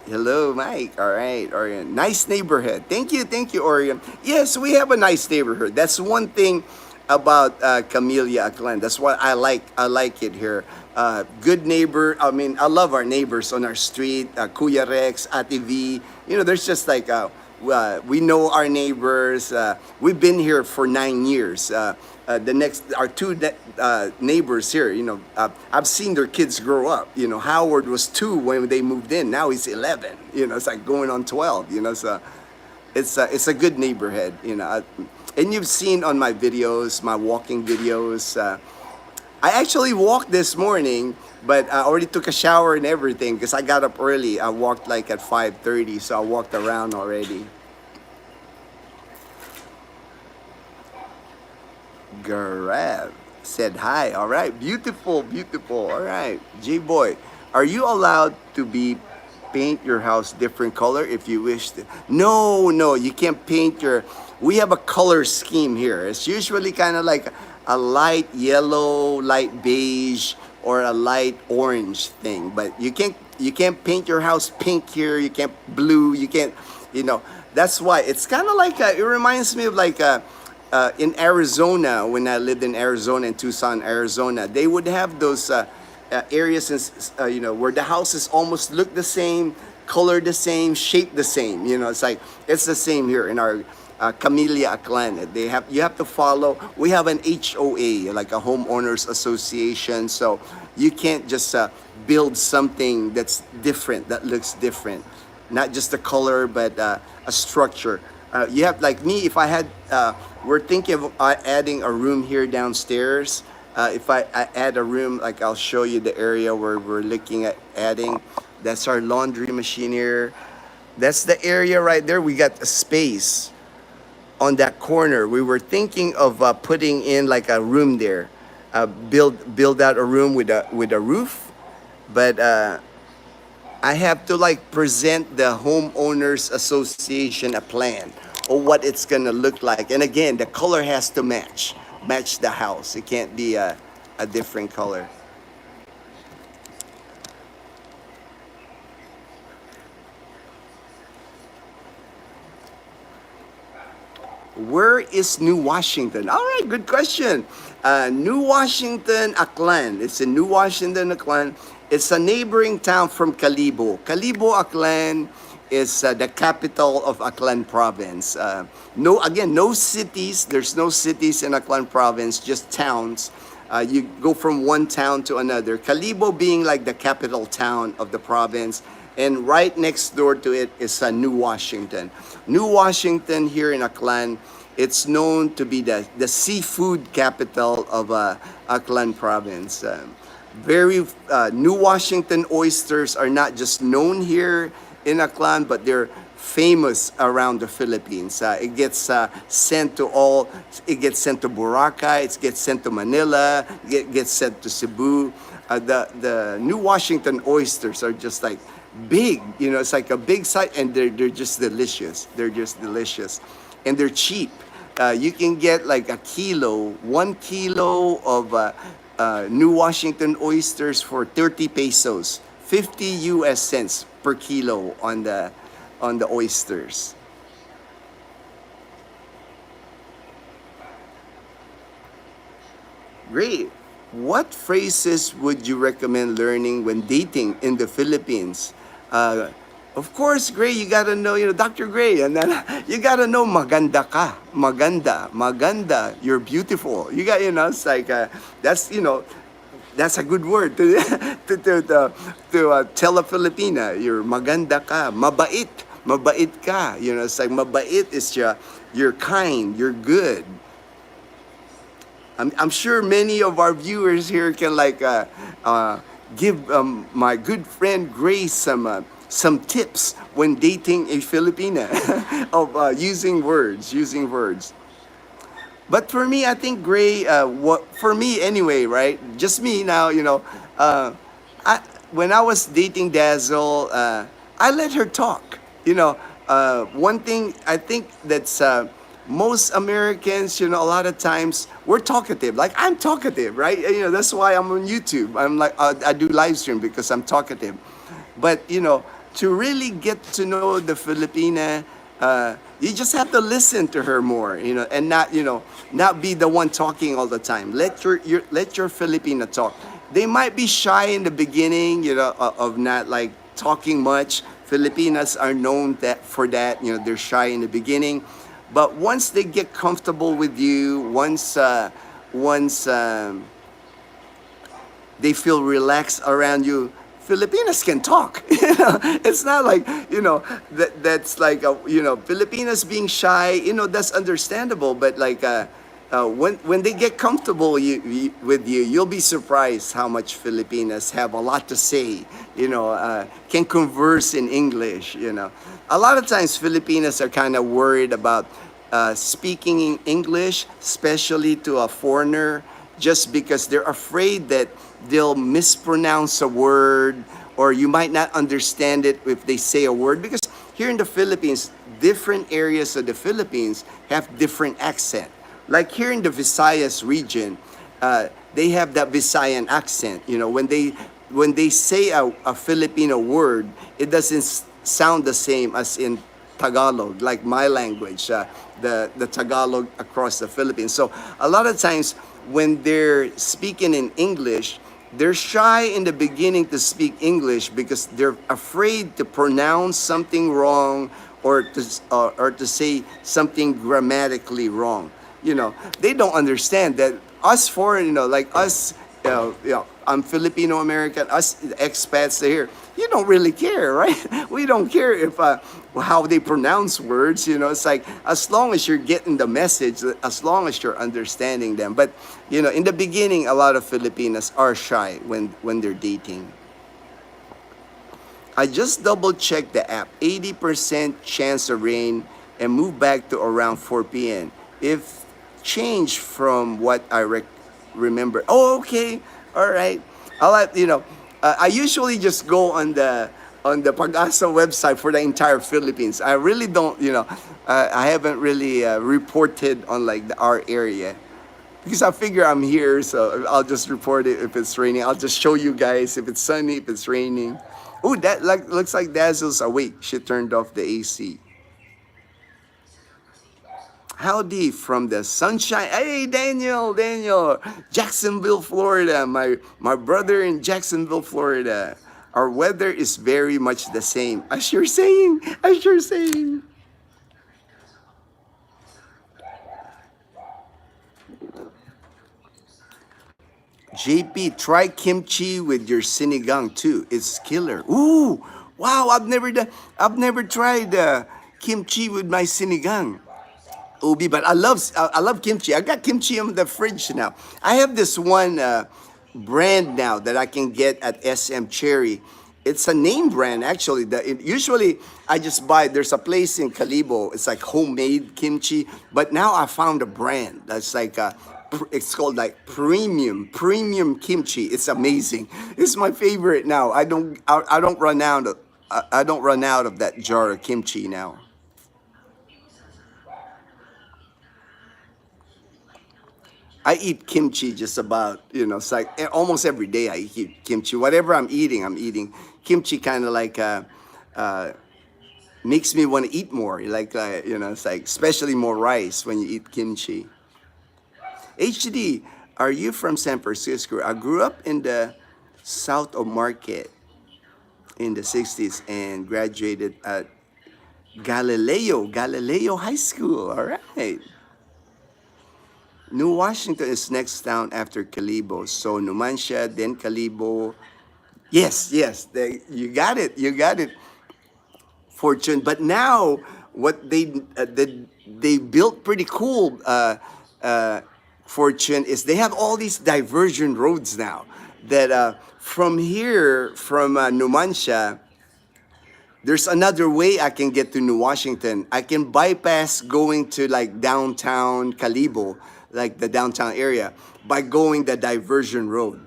Hello, Mike. All right, Orion. Nice neighborhood. Thank you, Orion. Yes, we have a nice neighborhood. That's one thing about Camellia, Aklan. That's what I like. I like it here. Good neighbor. I love our neighbors on our street. Kuya Rex, Ate V. There's just like we know our neighbors. We've been here for 9 years. Our two neighbors here, I've seen their kids grow up. Howard was 2 when they moved in. Now he's 11. It's like going on 12. So it's a good neighborhood. And you've seen on my videos, my walking videos, I actually walked this morning, but I already took a shower and everything because I got up early. I walked like at 5:30, so I walked around already. Garev said hi. All right, beautiful, beautiful. All right, J boy, are you allowed to be paint your house different color if you wish to? No, no, you can't paint your. We have a color scheme here. It's usually kind of like a light yellow, light beige, or a light orange thing. But you can't paint your house pink here. You can't blue. You can't, you know. That's why it's kind of like it reminds me of like a in Arizona, when I lived in Arizona, in Tucson, Arizona, they would have those areas, where the houses almost look the same, color the same, shape the same. It's like it's the same here in our Camellia Aklan. You have to follow. We have an HOA, like a homeowners association, so you can't just build something that's different, that looks different, not just the color, but a structure. You have, like me, if I had, we're thinking of adding a room here downstairs. If I add a room, like I'll show you the area where we're looking at adding. That's our laundry machine here. That's the area right there. We got a space on that corner. We were thinking of putting in like a room there, build out a room with a roof, but I have to like present the homeowners association a plan or what it's gonna look like. And again, the color has to match the house. It can't be a different color. Where is New Washington? All right, good question. New Washington, Aklan. It's in New Washington, Aklan. It's a neighboring town from Kalibo. Kalibo, Aklan is the capital of Aklan province. No cities. There's no cities in Aklan province, just towns. You go from one town to another. Kalibo being like the capital town of the province. And right next door to it is New Washington. New Washington here in Aklan, it's known to be the seafood capital of Aklan province. New Washington oysters are not just known here in Aklan, but they're famous around the Philippines. It gets sent to Boracay, it gets sent to Manila, it gets sent to Cebu. The New Washington oysters are just like big, it's like a big size, and they're just delicious. They're just delicious, and they're cheap. You can get like 1 kilo of New Washington oysters for 30 pesos, 50 US cents per kilo on the oysters. Great. What phrases would you recommend learning when dating in the Philippines? Of course, Gray, you gotta know, Dr. Gray, and then you gotta know maganda ka, maganda, you're beautiful. You got, it's like, that's a good word to tell a Filipina. You're maganda ka, mabait ka. It's like mabait is you're kind, you're good. I'm sure many of our viewers here can give my good friend Grace some tips when dating a Filipina of using words. But for me, I think Gray, for me anyway, right? Just me now, when I was dating Dazzle, I let her talk. One thing I think that's most Americans, a lot of times we're talkative. Like I'm talkative, right? That's why I'm on YouTube. I'm like I do live stream because I'm talkative. But to really get to know the Filipina, you just have to listen to her more, and not be the one talking all the time. Let your Filipina talk. They might be shy in the beginning, of not like talking much. Filipinas are known for that. They're shy in the beginning. But once they get comfortable with you, once they feel relaxed around you, Filipinas can talk. It's not like that's like Filipinas being shy. That's understandable. But when they get comfortable with you, you'll be surprised how much Filipinos have a lot to say. Can converse in English. A lot of times Filipinos are kind of worried about speaking in English, especially to a foreigner, just because they're afraid that they'll mispronounce a word or you might not understand it if they say a word. Because here in the Philippines, different areas of the Philippines have different accent. Like here in the Visayas region, they have that Visayan accent. When they say a Filipino word, it doesn't sound the same as in Tagalog, like my language, the Tagalog across the Philippines. So a lot of times when they're speaking in English, they're shy in the beginning to speak English because they're afraid to pronounce something wrong or to say something grammatically wrong. They don't understand that us foreign, like us, I'm Filipino American, us expats here, you don't really care, right? We don't care if how they pronounce words. It's like as long as you're getting the message, as long as you're understanding them. But in the beginning, a lot of Filipinos are shy when they're dating. I just double checked the app. 80% chance of rain and move back to around 4 p.m. If change from what I remember. Oh, okay. All right. I'll let I usually just go on the Pag-asa website for the entire Philippines. I really don't, I haven't really reported on like our area because I figure I'm here, so I'll just report it if it's raining. I'll just show you guys if it's sunny, if it's raining. Oh, that looks like Dazzle's awake. She turned off the AC. Howdy from the sunshine. Hey, Daniel, Jacksonville, Florida. My brother in Jacksonville, Florida. Our weather is very much the same. As you're saying. JP, try kimchi with your sinigang too. It's killer. Ooh, wow! I've never tried kimchi with my sinigang. Ubi, but I love kimchi. I got kimchi in the fridge now. I have this one brand now that I can get at SM Cherry. It's a name brand actually. Usually I just buy. There's a place in Kalibo. It's like homemade kimchi, but now I found a brand that's like it's called like premium kimchi. It's amazing. It's my favorite now. I don't run out of I don't run out of that jar of kimchi now. I eat kimchi just about, it's like almost every day I eat kimchi. Whatever I'm eating. Kimchi kind of like uh, makes me want to eat more. Like, it's like especially more rice when you eat kimchi. HD, are you from San Francisco? I grew up in the south of Market in the 60s and graduated at Galileo High School. All right. New Washington is next town after Calibo. So Numancia, then Calibo. Yes. You got it, Fortune. But now, what they built pretty cool, uh, Fortune, is they have all these diversion roads now. That from here, from Numancia, there's another way I can get to New Washington. I can bypass going to like downtown Calibo, like the downtown area, by going the diversion road.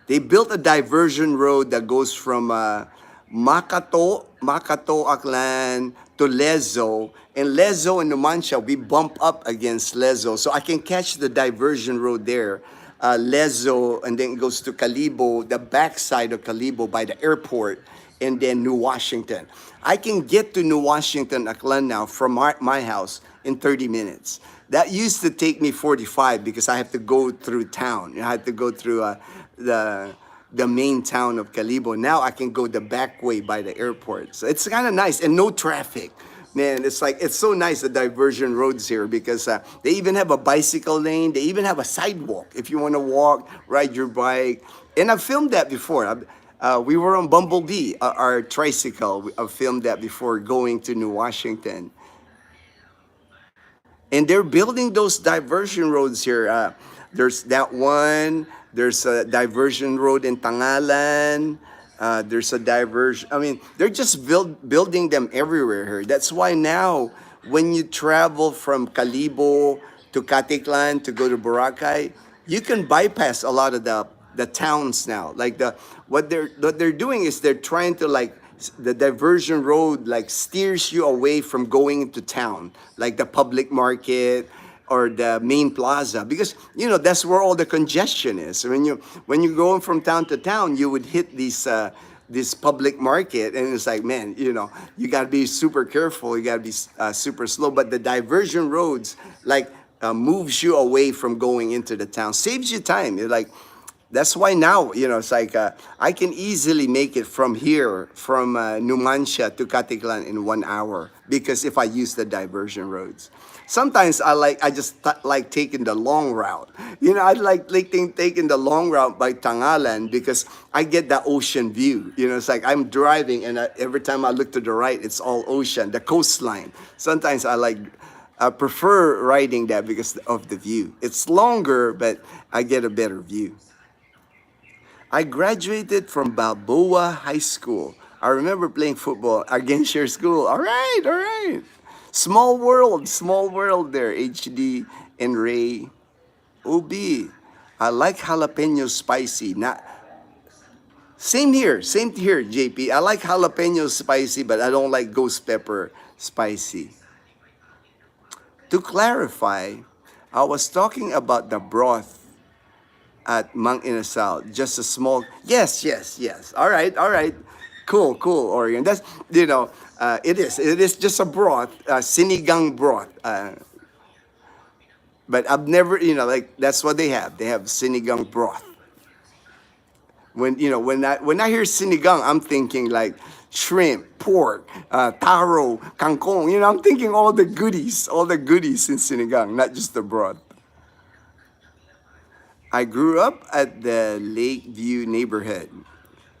They built a diversion road that goes from Makato, Aklan to Lezo. And Lezo and Numancia, we bump up against Lezo. So I can catch the diversion road there. Lezo, and then it goes to Calibo, the backside of Calibo by the airport, and then New Washington. I can get to New Washington, Aklan now from my house in 30 minutes. That used to take me 45 because I have to go through town. I had to go through the main town of Calibo. Now I can go the back way by the airport. So it's kind of nice and no traffic. Man, it's so nice the diversion roads here because they even have a bicycle lane. They even have a sidewalk if you want to walk, ride your bike. And I've filmed that before. We were on Bumblebee, our tricycle. I've filmed that before going to New Washington. And they're building those diversion roads here. There's that one. There's a diversion road in Pangalan. There's a diversion. I mean, they're just building them everywhere here. That's why now, when you travel from Calibo to Caticlan to go to Boracay, you can bypass a lot of the towns now. Like what they're doing is they're trying to like the diversion road like steers you away from going into town, like the public market or the main plaza, because that's where all the congestion is. When you're going from town to town, you would hit this public market, and it's like, man, you got to be super careful, you got to be super slow. But the diversion roads like moves you away from going into the town, saves you time. You're like, that's why now, it's like I can easily make it from here, from Numancia to Caticlan in 1 hour, because if I use the diversion roads. Sometimes I just like taking the long route. I like taking the long route by Tangalan, because I get the ocean view. It's like I'm driving, and every time I look to the right, it's all ocean, the coastline. Sometimes I prefer riding that because of the view. It's longer, but I get a better view. I graduated from Balboa High School. I remember playing football against your school. All right, all right. Small world there. HD and Ray. OB. I like jalapeno spicy. Not same here, JP. I like jalapeno spicy, but I don't like ghost pepper spicy. To clarify, I was talking about the broth at Mang Inasal. Just a small, yes, yes, yes. All right, all right. Cool, cool, Oregon. That's, it is just a broth, sinigang broth. But I've never, like, that's what they have. They have sinigang broth. When I hear sinigang, I'm thinking like shrimp, pork, taro, kangkong. I'm thinking all the goodies in sinigang, not just the broth. I grew up at the Lakeview neighborhood,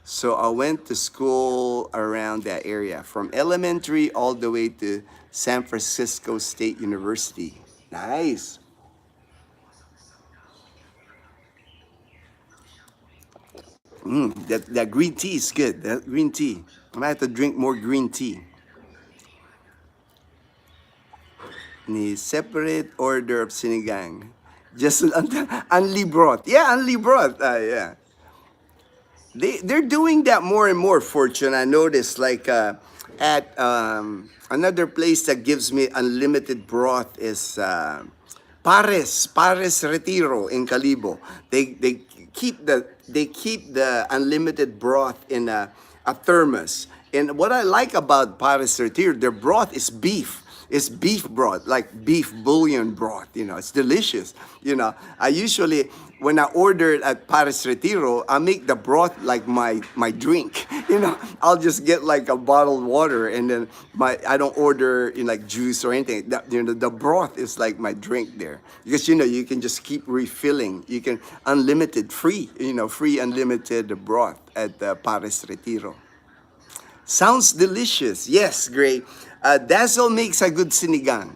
so I went to school around that area, from elementary all the way to San Francisco State University. Nice. That green tea is good. That green tea. I might have to drink more green tea. Ni separate order of sinigang. Just unli broth. Yeah, unli broth. Yeah. They're doing that more and more, Fortune. I noticed, like at another place that gives me unlimited broth is Pares Retiro in Calibo. They keep the unlimited broth in a thermos. And what I like about Pares Retiro, their broth is beef. It's beef broth, like beef bouillon broth. It's delicious. I usually, when I order it at Pares Retiro, I make the broth like my drink. I'll just get like a bottled water, and then I don't order like juice or anything. The broth is like my drink there, because you can just keep refilling. You can unlimited free unlimited broth at Pares Retiro. Sounds delicious. Yes, great. Dazzle makes a good sinigang,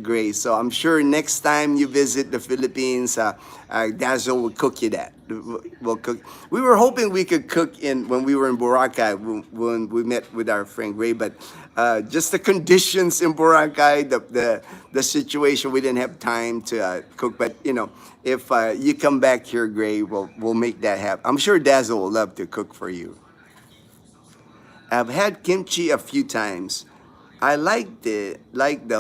Gray. So I'm sure next time you visit the Philippines, Dazzle will cook you that. We'll cook. We were hoping we could cook when we were in Boracay, when we met with our friend Gray, but just the conditions in Boracay, the situation, we didn't have time to cook. But if you come back here, Gray, we'll make that happen. I'm sure Dazzle will love to cook for you. I've had kimchi a few times. I like the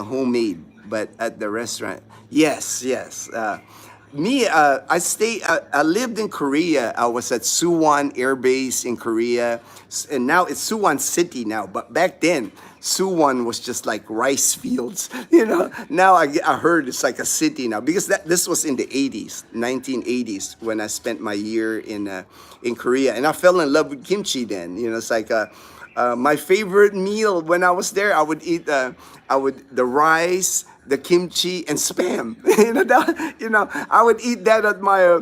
homemade, but at the restaurant, yes, yes. I lived in Korea. I was at Suwon Air Base in Korea, and now it's Suwon City now. But back then, Suwon was just like rice fields. Now I heard it's like a city now, because this was in the 80s, 1980s, when I spent my year in Korea, and I fell in love with kimchi then. It's like my favorite meal when I was there. I would eat the rice, the kimchi, and spam. I would eat that at my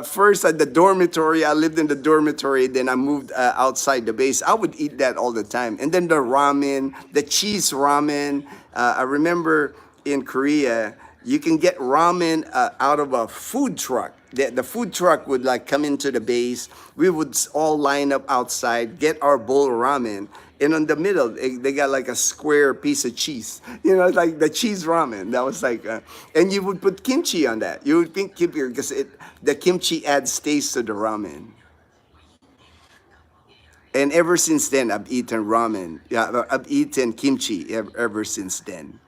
first at the dormitory. I lived in the dormitory. Then I moved outside the base. I would eat that all the time. And then the ramen, the cheese ramen. I remember in Korea, you can get ramen out of a food truck. The food truck would like come into the base. We would all line up outside, get our bowl of ramen, and in the middle, they got like a square piece of cheese. You know, like the cheese ramen. That was like, and you would put kimchi on that. You would think kimchi because the kimchi adds taste to the ramen. And ever since then, I've eaten ramen. Yeah, I've eaten kimchi ever since then.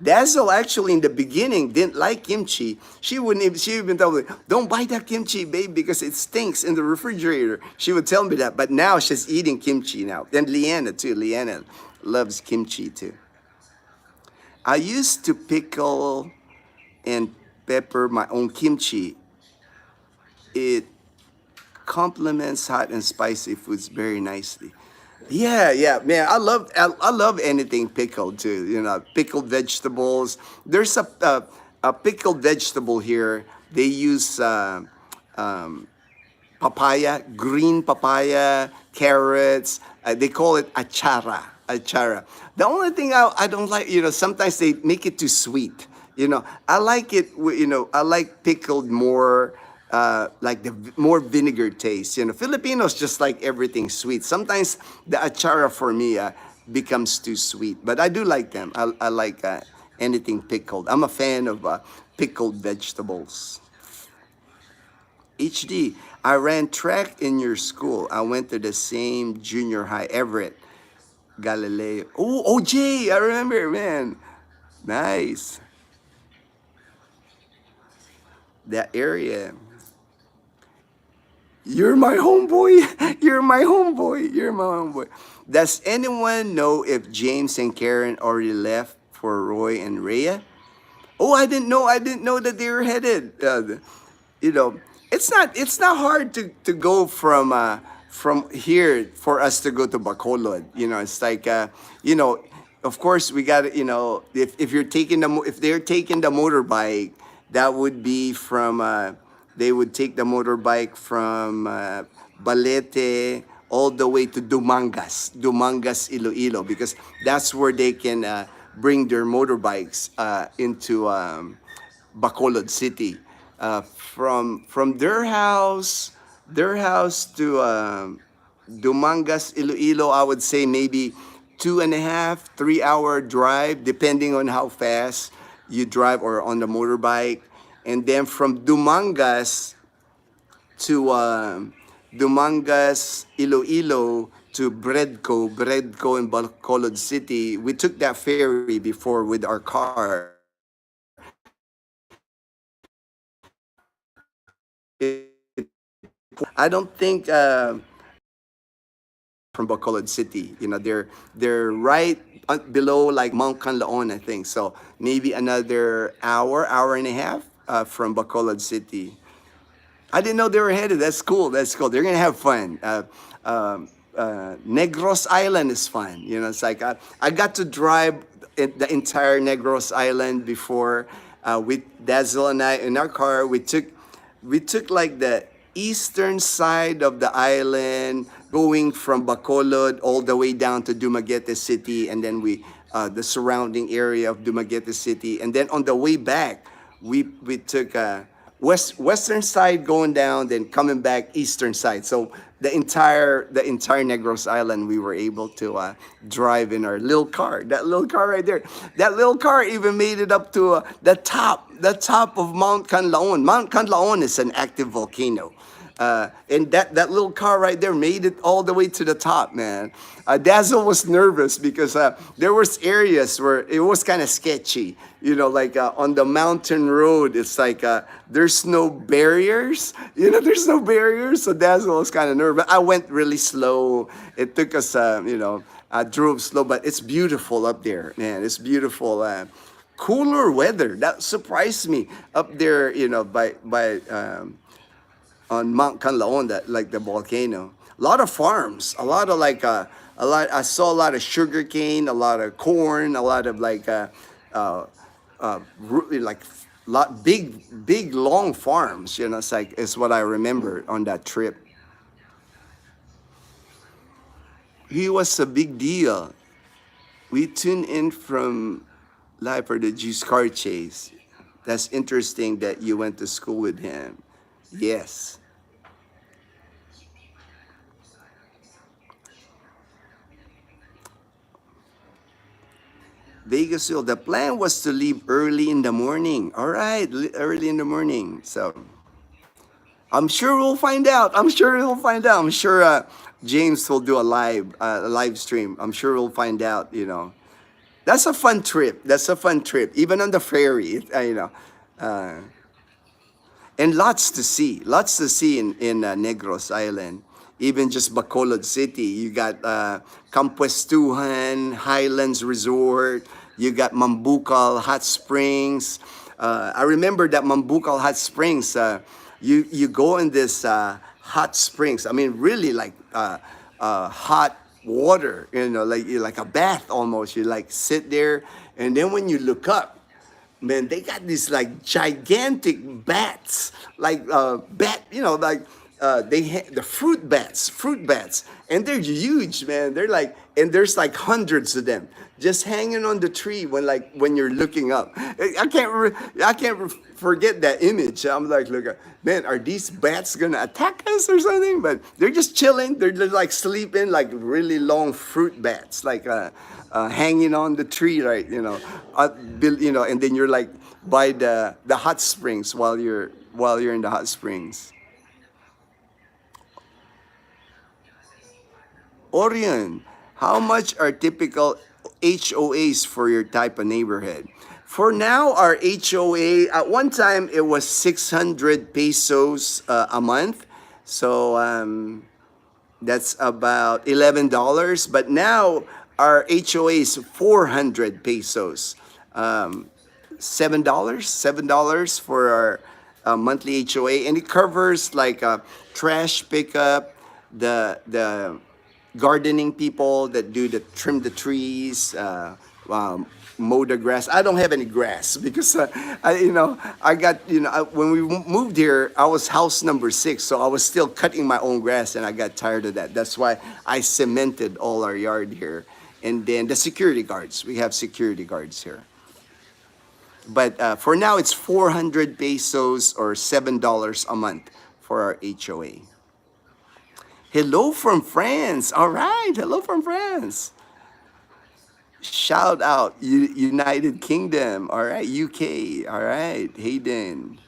Dazzle actually in the beginning didn't like kimchi. She even told me, don't buy that kimchi, babe, because it stinks in the refrigerator. She would tell me that, but now she's eating kimchi now. And Leanna too. Leanna loves kimchi too. I used to pickle and pepper my own kimchi. It complements hot and spicy foods very nicely. Yeah, yeah, man. I love anything pickled too. You know, pickled vegetables. There's a pickled vegetable here. They use papaya, green papaya, carrots. They call it achara. Achara. The only thing I don't like, you know, sometimes they make it too sweet. You know, I like it. You know, I like pickled more. Like the more vinegar taste. You know, Filipinos just like everything sweet. Sometimes the achara for me becomes too sweet, but I do like them. I like anything pickled. I'm a fan of pickled vegetables. HD, I ran track in your school. I went to the same junior high, Everett, Galileo. Oh, OJ, I remember, man. Nice. That area. You're my homeboy. You're my homeboy. You're my homeboy. Does anyone know if James and Karen already left for Roy and Rhea? Oh, I didn't know. I didn't know that they were headed. You know, it's not hard to go from here for us to go to Bacolod. You know, it's like you know, of course we got you know if you're taking if they're taking the motorbike, that would be from they would take the motorbike from Balete all the way to Dumangas, Iloilo, because that's where they can bring their motorbikes into Bacolod City. From their house to Dumangas, Iloilo, I would say maybe 2.5, 3 hour drive, depending on how fast you drive or on the motorbike. And then from Dumangas to Dumangas, Iloilo to Breadco in Bacolod City. We took that ferry before with our car. I don't think from Bacolod City. You know, they're right below like Mount Canlaon, I think. So maybe another hour and a half from Bacolod City. I didn't know they were headed. That's cool. That's cool. They're gonna have fun. Negros Island is fun. You know, it's like I got to drive the entire Negros Island before with Dazzle and I in our car. We took like the eastern side of the island, going from Bacolod all the way down to Dumaguete City, and then we the surrounding area of Dumaguete City, and then on the way back, we took western side going down, then coming back eastern side. So the entire Negros Island, we were able to drive in our little car. That little car right there. That little car even made it up to the top of Mount Canlaon. Mount Canlaon is an active volcano. And that little car right there made it all the way to the top, man. Dazzle was nervous because there was areas where it was kind of sketchy. You know, like on the mountain road, it's like there's no barriers. You know, there's no barriers. So Dazzle was kind of nervous. I went really slow. It took us, I drove slow, but it's beautiful up there, man. It's beautiful. Cooler weather. That surprised me up there, you know, on Mount Canlaon, that like the volcano. A lot of farms, a lot of like a lot. I saw a lot of sugar cane, a lot of corn, a lot of like like lot big long farms. You know, it's what I remember on that trip. He was a big deal. We tuned in from Live for the juice car chase. That's interesting that you went to school with him. Yes. Vegasville. The plan was to leave early in the morning. All right, early in the morning. So I'm sure we'll find out. I'm sure we'll find out. I'm sure James will do a live stream. I'm sure we'll find out. That's a fun trip. That's a fun trip. Even on the ferry, uh, and lots to see. Lots to see in Negros Island. Even just Bacolod City, you got Campuestuhan, Highlands Resort. You got Mambucal Hot Springs. I remember that Mambucal Hot Springs. You go in this hot springs. I mean, really like hot water. Like a bath almost. You like sit there, and then when you look up, man, they got these like gigantic bats, like the fruit bats, and they're huge, man. They're like, and there's like hundreds of them just hanging on the tree when you're looking up. I can't forget that image. I'm like, look, man, are these bats gonna attack us or something? But they're just chilling. They're just like sleeping, like really long fruit bats, like hanging on the tree, right? And then you're like by the hot springs while you're in the hot springs. Orion, how much are typical HOAs for your type of neighborhood? For now, our HOA, at one time, it was 600 pesos a month. So that's about $11. But now, our HOA is 400 pesos. $7 for our monthly HOA. And it covers like trash pickup, the gardening people that do the trim the trees, mow the grass. I don't have any grass because I got when we moved here, I was house number 6, so I was still cutting my own grass, and I got tired of that. That's why I cemented all our yard here. And then the security guards, we have security guards here. But for now, it's 400 pesos or $7 a month for our HOA. Hello from France. All right. Hello from France. Shout out United Kingdom. All right. UK. All right. Hayden.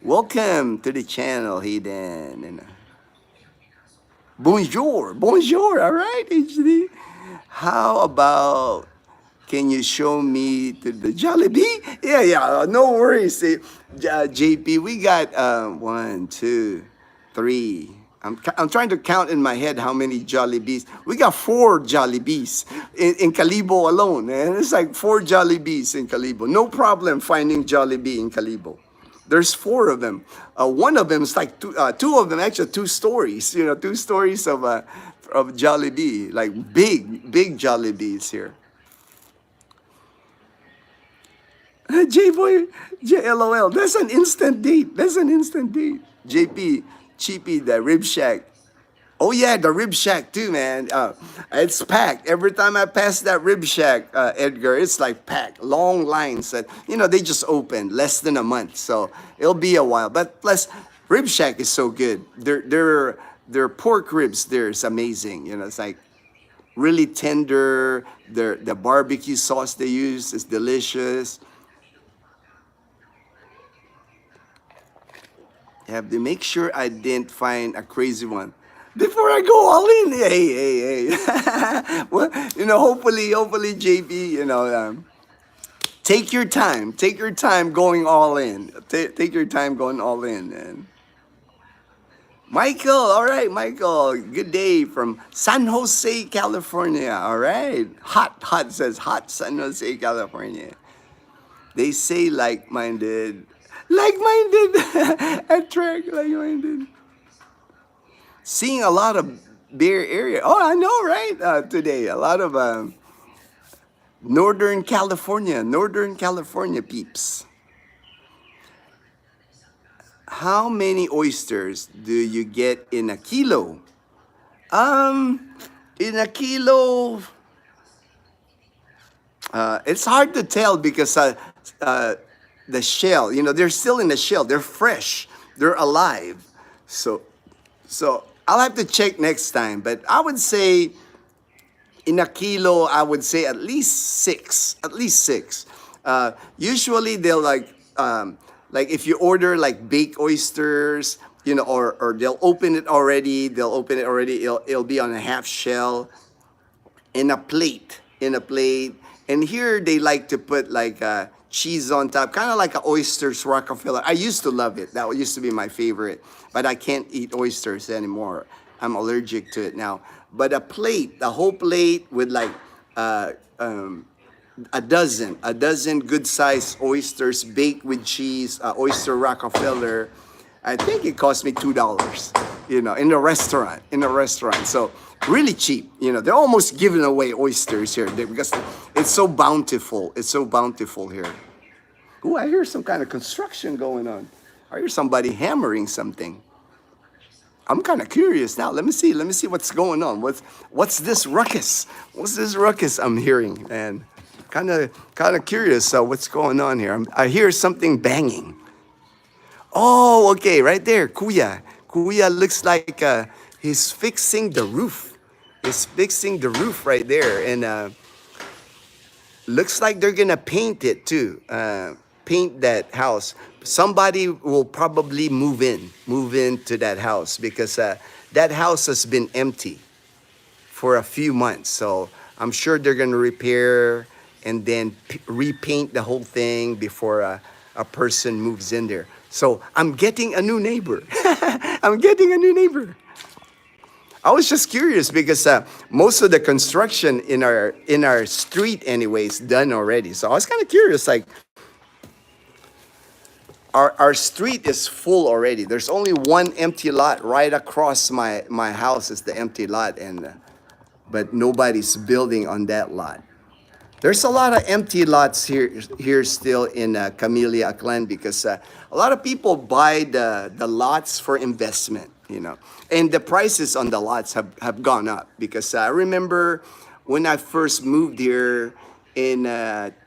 Welcome to the channel, Hayden. And bonjour. Bonjour. All right, HD. How about, can you show me to the Jollibee? Yeah. No worries. JP, we got 1, 2, 3. I'm trying to count in my head how many Jollibees. We got 4 Jollibees in Calibo alone, and it's like 4 Jollibees in Calibo. No problem finding Jollibee in Calibo. There's 4 of them. One of them is like 2 of them, actually 2 stories. 2 stories of Jollibee, like big Jollibees here. J-Boy, JLOL, that's an instant date. JP, Cheapy, the Rib Shack. Oh yeah, the Rib Shack too, man. It's packed. Every time I pass that Rib Shack, Edgar, it's like packed. Long lines that, they just opened less than a month. So it'll be a while. But plus, Rib Shack is so good. Their pork ribs there is amazing. It's like really tender. The barbecue sauce they use is delicious. Have to make sure I didn't find a crazy one before I go all in. Hey. Well, hopefully, JP, take your time. Take your time going all in. Take your time going all in, man. Michael, all right, Michael. Good day from San Jose, California. All right. Hot says hot San Jose, California. They say like-minded. Attract like-minded. Seeing a lot of Bay Area. Oh, I know, right? Today, a lot of Northern California peeps. How many oysters do you get in a kilo? In a kilo, It's hard to tell because uh, the shell, they're still in the shell. They're fresh. They're alive. So, so I'll have to check next time. But I would say in a kilo, I would say at least six. At least six. Usually they'll like if you order like baked oysters, or they'll open it already. They'll open it already. It'll be on a half shell in a plate. And here they like to put like cheese on top, kind of like a oysters Rockefeller. I used to love it. That used to be my favorite, but I can't eat oysters anymore. I'm allergic to it now. But a whole plate with like uh, um, a dozen good sized oysters baked with cheese, oyster Rockefeller. I think it cost me $2, in a restaurant. So really cheap. They're almost giving away oysters here because it's so bountiful. It's so bountiful here. Ooh, I hear some kind of construction going on. I hear somebody hammering something. I'm kind of curious now. Let me see what's going on. What's this ruckus? What's this ruckus I'm hearing? And kind of curious. What's going on here? I hear something banging. Oh, okay, right there, Kuya. Kuya looks like he's fixing the roof. He's fixing the roof right there, and looks like they're gonna paint it too. Paint that house. Somebody will probably move into that house because that house has been empty for a few months. So I'm sure they're gonna repair and then repaint the whole thing before a person moves in there. So I'm getting a new neighbor. I'm getting a new neighbor. I was just curious because most of the construction in our street anyways done already. So I was kind of curious, like our street is full already. There's only one empty lot right across my house is the empty lot, and but nobody's building on that lot. There's a lot of empty lots here still in Camellia, Aklan, because a lot of people buy the lots for investment, and the prices on the lots have gone up because I remember when I first moved here in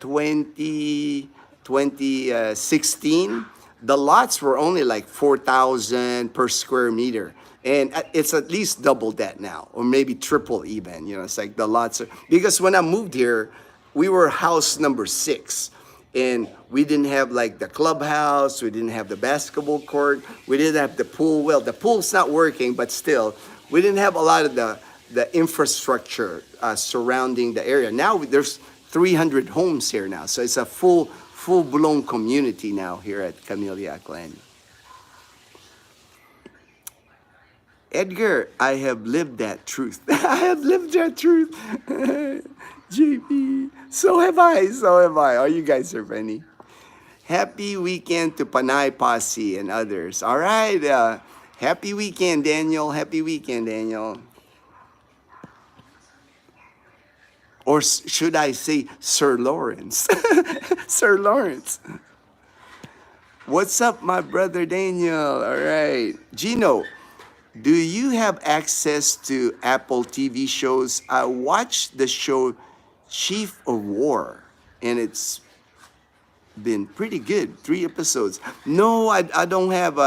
2016, the lots were only like 4,000 per square meter. And it's at least double that now, or maybe triple even. It's like the lots are, because when I moved here, we were house number 6, and we didn't have like the clubhouse, we didn't have the basketball court, we didn't have the pool. Well, the pool's not working, but still, we didn't have a lot of the infrastructure surrounding the area. Now there's 300 homes here now, so it's a full-blown community now here at Camellia, Aklan. Edgar, I have lived that truth. I have lived that truth. JP, so have I. Oh, you guys are funny. Happy weekend to Panay Posse and others. All right. Happy weekend, Daniel. Happy weekend, Daniel. Or should I say Sir Lawrence? Sir Lawrence. What's up, my brother Daniel? All right. Ginno, do you have access to Apple TV shows? I watched the show Chief of War, and it's been pretty good. 3 episodes. No, I don't have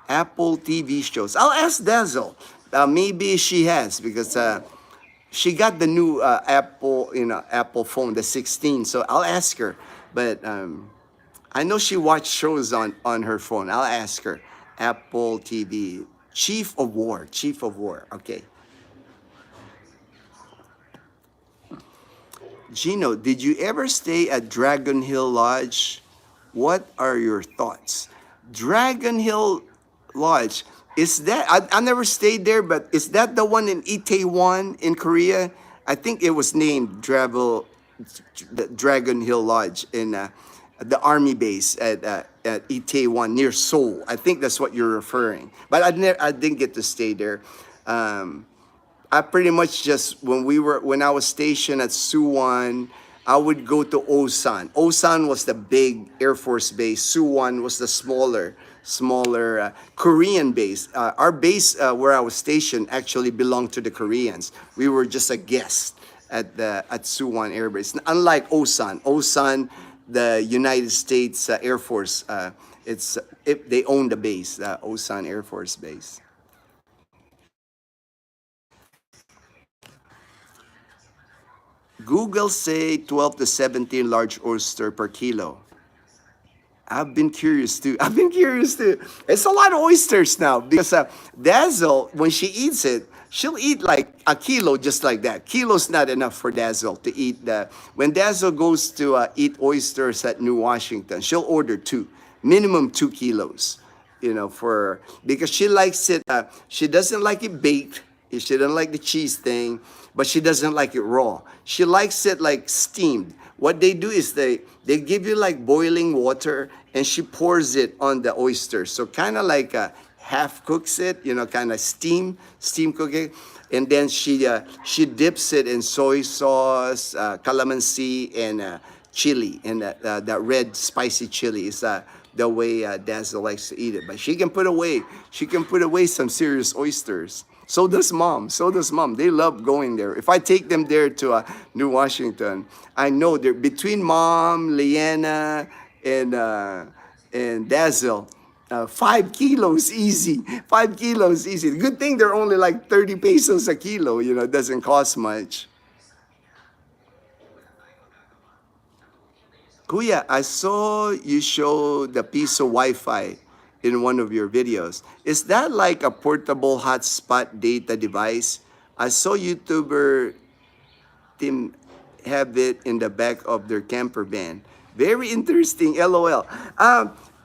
Apple TV shows. I'll ask Dazzle. Maybe she has, because she got the new Apple phone, the 16. So I'll ask her. But I know she watched shows on her phone. I'll ask her. Apple TV. Chief of War. Okay. Ginno, did you ever stay at Dragon Hill Lodge? What are your thoughts? Dragon Hill Lodge, is that, I never stayed there, but is that the one in Itaewon in Korea? I think it was named the Dragon Hill Lodge in the army base at Itaewon near Seoul. I think that's what you're referring. But I didn't get to stay there. I pretty much just, when I was stationed at Suwon, I would go to Osan. Osan was the big Air Force base. Suwon was the smaller Korean base. Our base where I was stationed actually belonged to the Koreans. We were just a guest at Suwon Air Base. Unlike Osan, the United States Air Force, they own the base, the Osan Air Force Base. Google say 12 to 17 large oyster per kilo. I've been curious too. I've been curious too. It's a lot of oysters now because Dazzle, when she eats it, she'll eat like a kilo just like that. Kilo's not enough for Dazzle to eat. When Dazzle goes to eat oysters at New Washington, she'll order minimum 2 kilos. Because she likes it. She doesn't like it baked. She doesn't like the cheese thing, but she doesn't like it raw. She likes it like steamed. What they do is they give you like boiling water and she pours it on the oysters. So kind of like half cooks it, kind of steam cooking. And then she dips it in soy sauce, calamansi, and chili. And that red spicy chili is the way Dazzle likes to eat it. But she can put away some serious oysters. So does mom. They love going there. If I take them there to New Washington, I know they're between mom, Leanna, and Dazzle. 5 kilos easy. 5 kilos easy. Good thing they're only like 30 pesos a kilo. It doesn't cost much. Kuya, I saw you show the piece of Wi-Fi in one of your videos. Is that like a portable hotspot data device? I saw YouTuber Tim have it in the back of their camper van. Very interesting, LOL.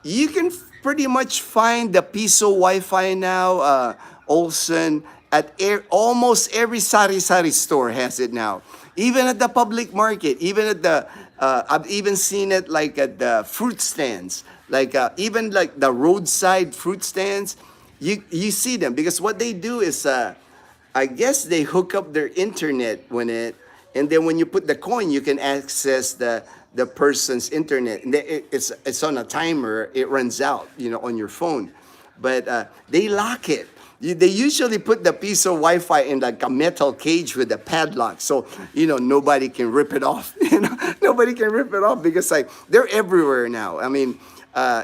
You can pretty much find the piso Wi-Fi now, Olsen, at almost every sari-sari store has it now. Even at the public market, even at the, I've even seen it like at the fruit stands. Like even like the roadside fruit stands, you see them because what they do is, I guess they hook up their internet and then when you put the coin, you can access the person's internet. And it's on a timer. It runs out, on your phone, but they lock it. They usually put the piece of Wi-Fi in like a metal cage with a padlock, so nobody can rip it off. Nobody can rip it off because like they're everywhere now. I mean.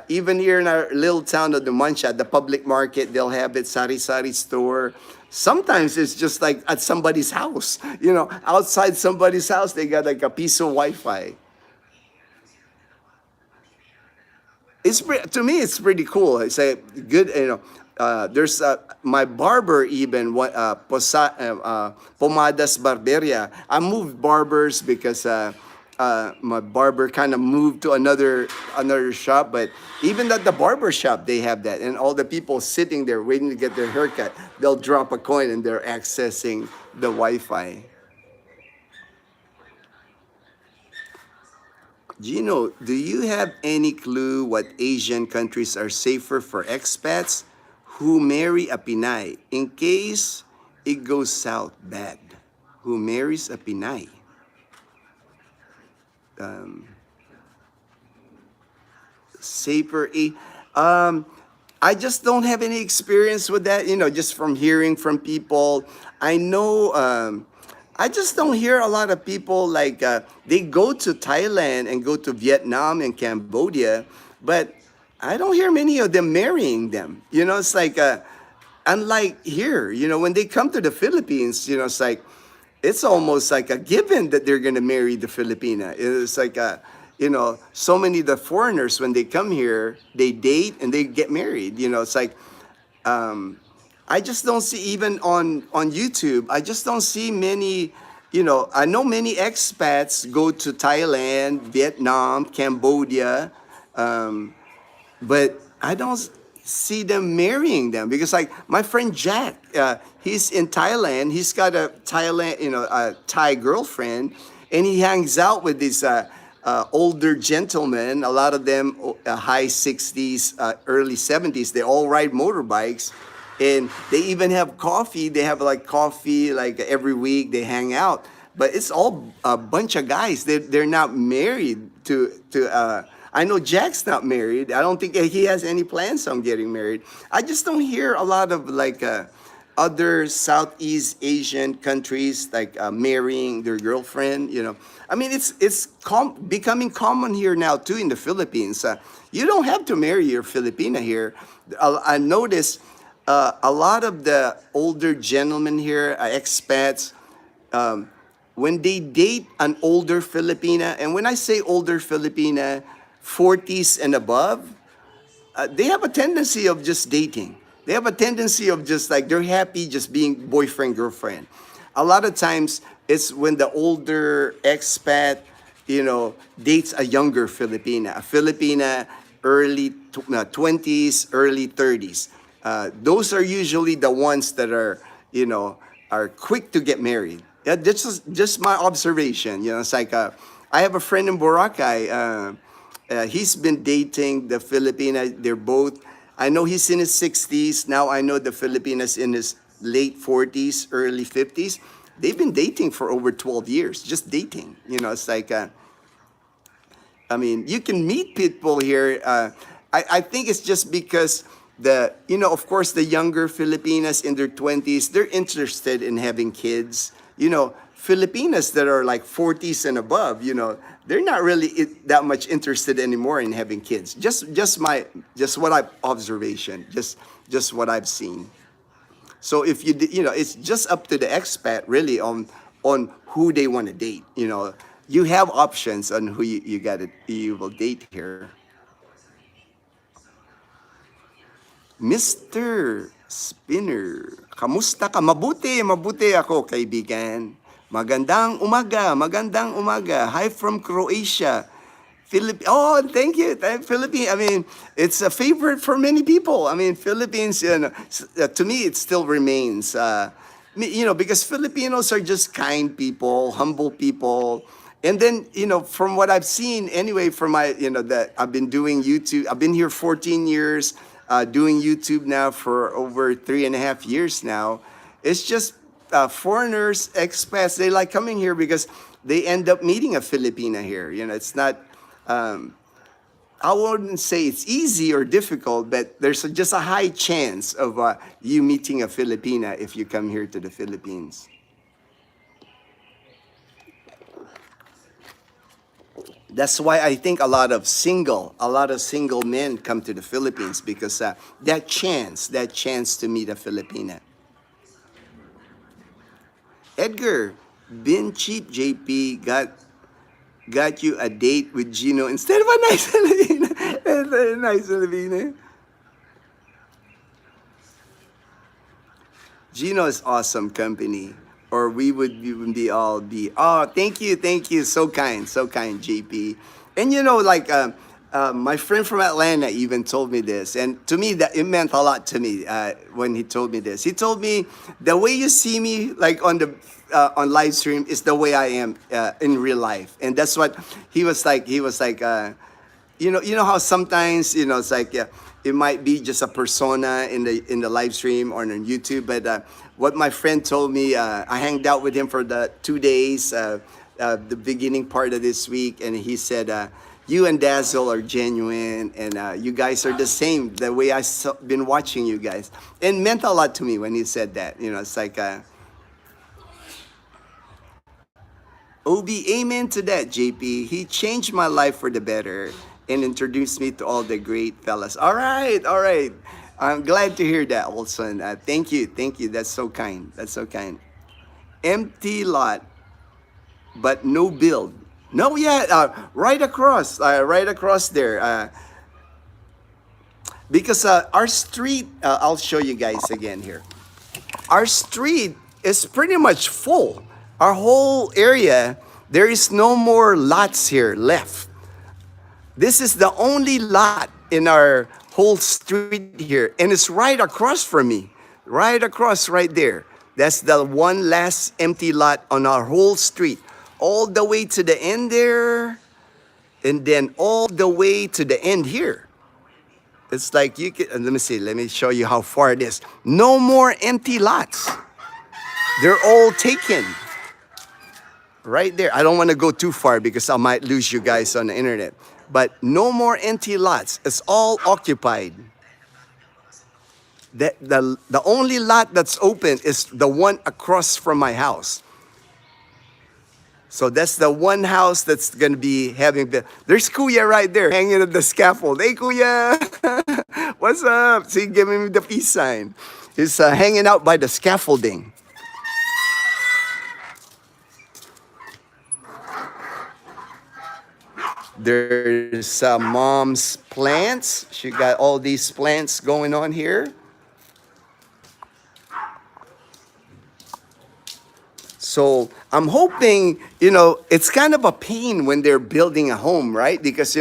Even here in our little town of Numancia, the public market, they'll have it, sari-sari store. Sometimes it's just like at somebody's house, outside somebody's house, they got like a piece of Wi-Fi. To me, it's pretty cool. It's a good, there's my barber even, Pomadas Barberia. I moved barbers because my barber kind of moved to another shop, but even at the barber shop they have that, and all the people sitting there waiting to get their haircut, they'll drop a coin and they're accessing the Wi-Fi. Ginno, do you have any clue what Asian countries are safer for expats who marry a Pinay in case it goes south bad? Who marries a Pinay? Safer. I just don't have any experience with that, just from hearing from people. I know, I just don't hear a lot of people like, they go to Thailand and go to Vietnam and Cambodia, but I don't hear many of them marrying them. It's like, unlike here, when they come to the Philippines, it's like, it's almost like a given that they're going to marry the Filipina. It's like, so many of the foreigners, when they come here, they date and they get married. It's like, I just don't see, even on YouTube, I just don't see many, I know many expats go to Thailand, Vietnam, Cambodia, but I don't see them marrying them because like my friend Jack, he's in Thailand. He's got a Thai girlfriend, and he hangs out with these older gentlemen. A lot of them high 60s, early 70s. They all ride motorbikes, and they even have coffee. They have like coffee like every week. They hang out, but it's all a bunch of guys. They're not married to. I know Jack's not married. I don't think he has any plans on getting married. I just don't hear a lot of like other Southeast Asian countries like marrying their girlfriend. I mean, it's becoming common here now too in the Philippines. You don't have to marry your Filipina here. I noticed a lot of the older gentlemen here, expats, when they date an older Filipina, and when I say older Filipina, 40s and above, they have a tendency of just dating. They have a tendency of just like they're happy just being boyfriend girlfriend. A lot of times it's when the older expat, dates a younger Filipina, a Filipina early 20s, early 30s. Those are usually the ones that are quick to get married. Yeah, that's just my observation. It's like I have a friend in Boracay. He's been dating the Filipina. They're both, I know he's in his 60s. Now I know the Filipina's in his late 40s, early 50s. They've been dating for over 12 years, just dating. It's like, I mean, you can meet people here. I think it's just because of course, the younger Filipinas in their 20s, they're interested in having kids. Filipinas that are like 40s and above, they're not really that much interested anymore in having kids. Just what I've observation, just what I've seen. So if it's just up to the expat really on who they want to date. You have options on who you will date here. Mr. Spinner, kamusta ka? Mabuti ako, kaibigan. Magandang umaga. Hi from Croatia. Oh, thank you, Philippines. I mean, it's a favorite for many people. I mean, Philippines, to me, it still remains. Because Filipinos are just kind people, humble people. And then, from what I've seen, anyway, from that I've been doing YouTube. I've been here 14 years. Doing YouTube now for over 3.5 years now. It's just foreigners, expats, they like coming here because they end up meeting a Filipina here. It's not, I wouldn't say it's easy or difficult, but there's just a high chance of you meeting a Filipina if you come here to the Philippines. That's why I think a lot of single men come to the Philippines because that chance to meet a Filipina. Edgar, been cheap, JP, got you a date with Ginno instead of a nice Filipina. Nice Filipina. Ginno is awesome company. Or we would be all be. Oh, thank you, so kind, JP. And my friend from Atlanta even told me this, and to me that it meant a lot to me when he told me this. He told me the way you see me like on live stream is the way I am in real life, and that's what he was like. He was like, you know how sometimes it's like it might be just a persona in the live stream or on YouTube, but what my friend told me, I hanged out with him for the 2 days, the beginning part of this week, and he said, you and Dazzle are genuine, and you guys are the same, the way I've been watching you guys. And it meant a lot to me when he said that. It's like, Obi, amen to that, JP. He changed my life for the better and introduced me to all the great fellas. All right. I'm glad to hear that, Olson. Thank you. That's so kind. Empty lot, but no build. No, yeah, right across there. Because our street, I'll show you guys again here. Our street is pretty much full. Our whole area, there is no more lots here left. This is the only lot in our whole street here, and it's right across from me, right there. That's the one last empty lot on our whole street, all the way to the end there, and then all the way to the end here. It's like you can, let me show you how far it is. No more empty lots. They're all taken. Right there. I don't want to go too far because I might lose you guys on the internet. But no more empty lots. It's all occupied. The only lot that's open is the one across from my house. So that's the one house that's gonna be having the. There's Kuya right there hanging at the scaffold. Hey Kuya, what's up? See, giving me the peace sign. He's hanging out by the scaffolding. There's mom's plants. She got all these plants going on here. So I'm hoping, it's kind of a pain when they're building a home, right? Because,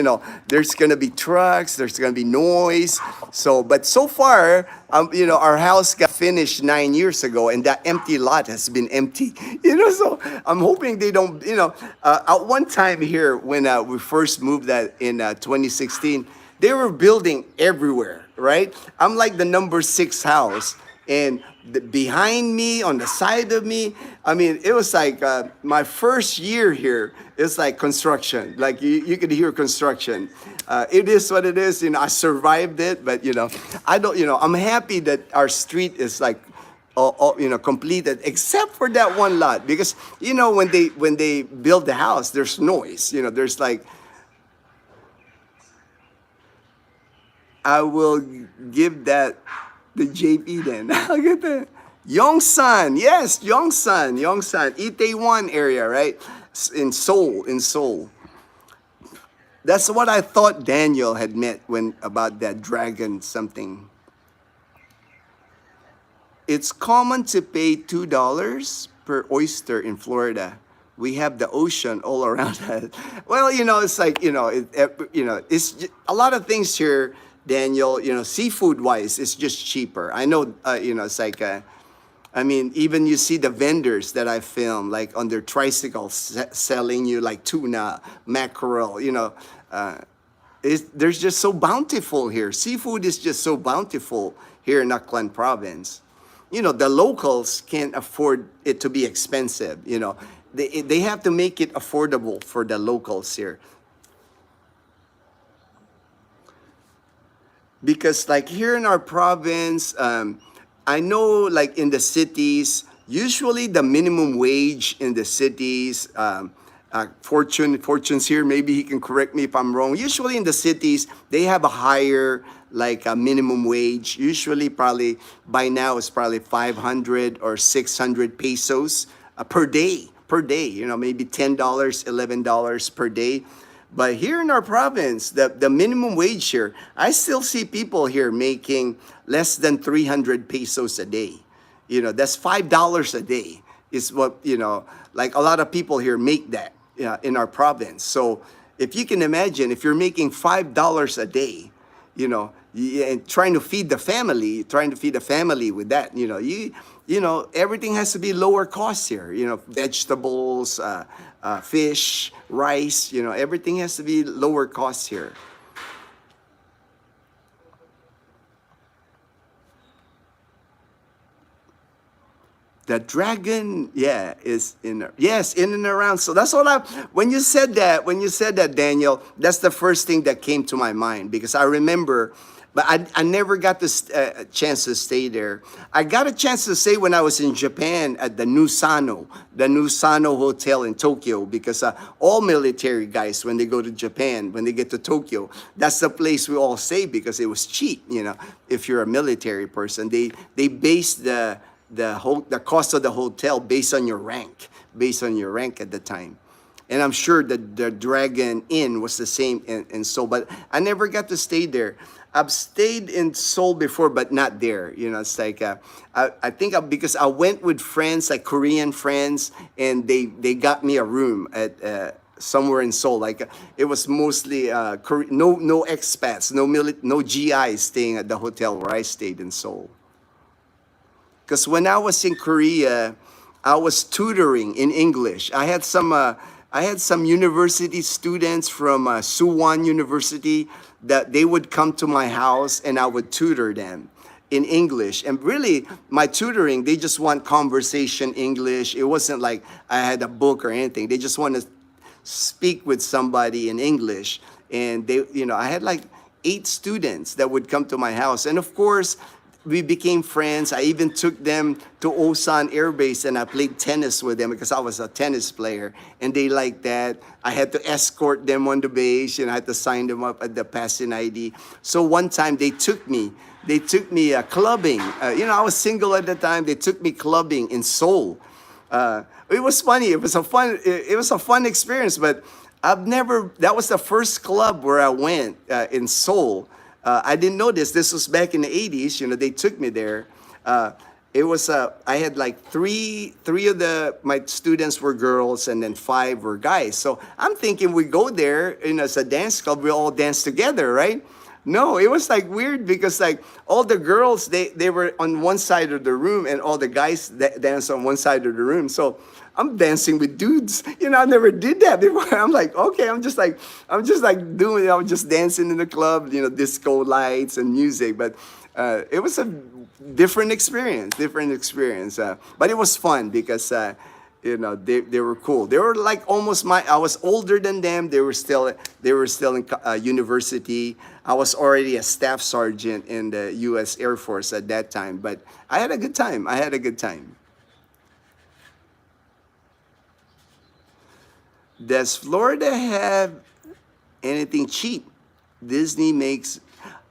there's going to be trucks, there's going to be noise. So, but so far, our house got finished 9 years ago and that empty lot has been empty. So I'm hoping they don't, at one time here when we first moved that in 2016, they were building everywhere, right? I'm like the number 6 house. And behind me, on the side of me, I mean, it was like my first year here. It's like construction. Like you could hear construction. It is what it is. I survived it, but I don't. I'm happy that our street is like, completed, except for that one lot because when they build the house, there's noise. There's like. I will give that. The JP then. Look at that. Yongsan. Yes, Yongsan. Itaewon area, right? In Seoul. That's what I thought Daniel had meant when about that dragon something. It's common to pay $2 per oyster in Florida. We have the ocean all around us. Well, it's like, it's a lot of things here. Daniel, seafood wise, it's just cheaper. I know, it's like, even you see the vendors that I film, like on their tricycles, selling you like tuna, mackerel, there's just so bountiful here. Seafood is just so bountiful here in Aklan province. The locals can't afford it to be expensive, They have to make it affordable for the locals here. Because like here in our province, I know like in the cities, usually the minimum wage in the cities, Fortune's here, maybe he can correct me if I'm wrong. Usually in the cities, they have a higher like a minimum wage. Usually probably by now it's probably 500 or 600 pesos per day, maybe $10, $11 per day. But here in our province, the minimum wage here, I still see people here making less than 300 pesos a day. That's $5 a day is what, like a lot of people here make that in our province. So if you can imagine, if you're making $5 a day, and trying to feed the family with that, everything has to be lower cost here. Vegetables, fish, rice, everything has to be lower cost here. The dragon, is in and around. So that's what when you said that, Daniel, that's the first thing that came to my mind because I remember. But I never got this chance to stay there. I got a chance to stay when I was in Japan at the New Sano Hotel in Tokyo because all military guys, when they go to Japan, when they get to Tokyo, that's the place we all stay because it was cheap. If you're a military person, they base the cost of the hotel based on your rank at the time. And I'm sure that the Dragon Inn was the same in Seoul, but I never got to stay there. I've stayed in Seoul before, but not there. It's like, I think because I went with friends, like Korean friends, and they got me a room at somewhere in Seoul. Like it was mostly no expats, no GIs staying at the hotel where I stayed in Seoul. Because when I was in Korea, I was tutoring in English. I had some university students from Suwon University that they would come to my house and I would tutor them in English. And really, my tutoring, they just want conversation English. It wasn't like I had a book or anything. They just want to speak with somebody in English. And I had like 8 students that would come to my house. And of course, we became friends. I even took them to Osan Air Base and I played tennis with them because I was a tennis player and they liked that. I had to escort them on the base and I had to sign them up at the passing ID. So one time they took me. Clubbing. I was single at the time. They took me clubbing in Seoul. It was funny. It was a fun experience, but that was the first club where I went in Seoul. I didn't know this. This was back in the 80s. They took me there. I had like three of my students were girls and then 5 were guys. So I'm thinking we go there, as a dance club, we all dance together, right? No, it was like weird because like all the girls, they were on one side of the room and all the guys dance on one side of the room. So I'm dancing with dudes. I never did that before. I'm like, okay, I'm just like doing, I'm just dancing in the club, disco lights and music. But it was a different experience. But it was fun because, they were cool. They were like almost I was older than them. They were still in university. I was already a staff sergeant in the U.S. Air Force at that time. But I had a good time. Does Florida have anything cheap? Disney makes.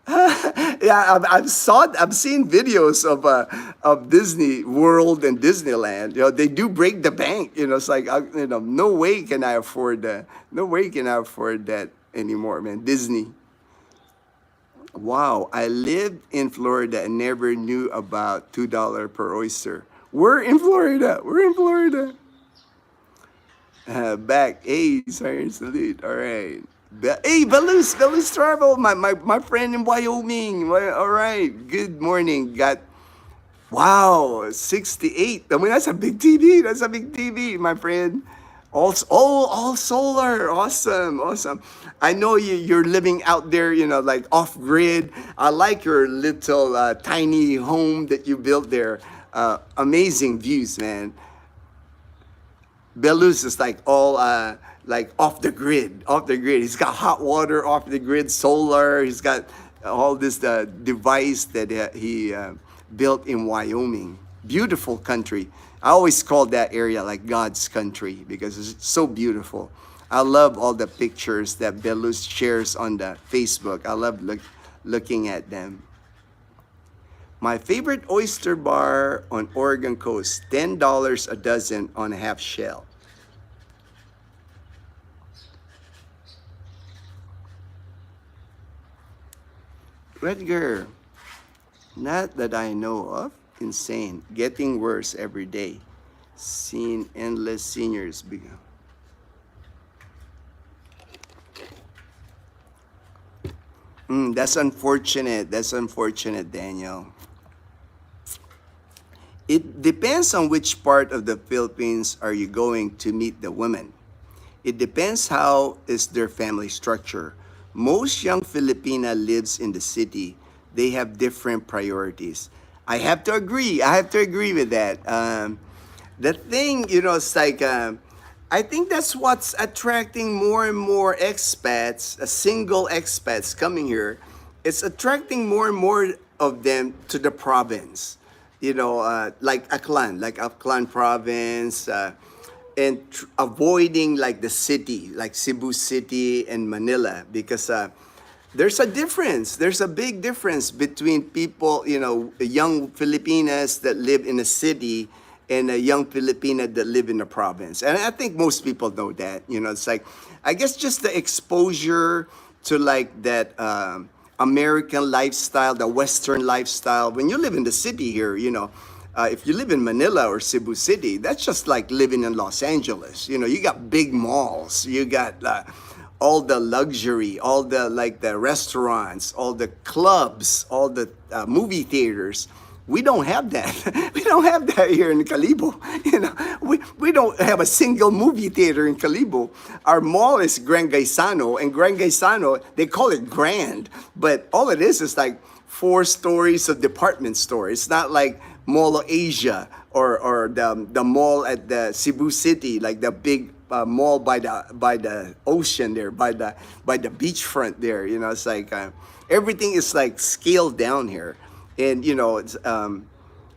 Yeah, I've seen videos of Disney World and Disneyland. They do break the bank. It's like no way can I afford that. No way can I afford that anymore, man. Disney. Wow, I lived in Florida and never knew about $2 per oyster. We're in Florida. Back. Hey, sorry, salute. All right. Hey, Belus Travel, my friend in Wyoming. All right. Good morning. Wow, 68. I mean, that's a big TV, my friend. All solar. Awesome. I know you're living out there, like off grid. I like your little tiny home that you built there. Amazing views, man. Belus is like all like off the grid. He's got hot water off the grid, solar. He's got all this device that he built in Wyoming. Beautiful country. I always call that area like God's country because it's so beautiful. I love all the pictures that Belus shares on the Facebook. I love looking at them. My favorite oyster bar on Oregon coast, $10 a dozen on a half shell. Redger, not that I know of. Insane. Getting worse every day. Seen endless seniors become. That's unfortunate. Daniel. It depends on which part of the Philippines are you going to meet the women. It depends how is their family structure. Most young Filipina lives in the city. They have different priorities. I have to agree with that. The thing, it's like, I think that's what's attracting more and more expats, single expats coming here. It's attracting more and more of them to the province. Like Aklan province, and avoiding like the city, like Cebu City and Manila, because there's a difference. There's a big difference between people, young Filipinas that live in a city and a young Filipina that live in the province. And I think most people know that. It's like, I guess just the exposure to like that American lifestyle, the Western lifestyle. When you live in the city here, if you live in Manila or Cebu City, that's just like living in Los Angeles. You got big malls, you got all the luxury, all the restaurants, all the clubs, all the movie theaters. We don't have that. We don't have that here in Kalibo. We don't have a single movie theater in Kalibo. Our mall is Grand Gaisano, and Grand Gaisano, they call it grand, but all it is like 4 stories of department store. It's not like Mall of Asia or the mall at the Cebu City, like the big mall by the ocean there, by the beachfront there. It's like everything is like scaled down here. And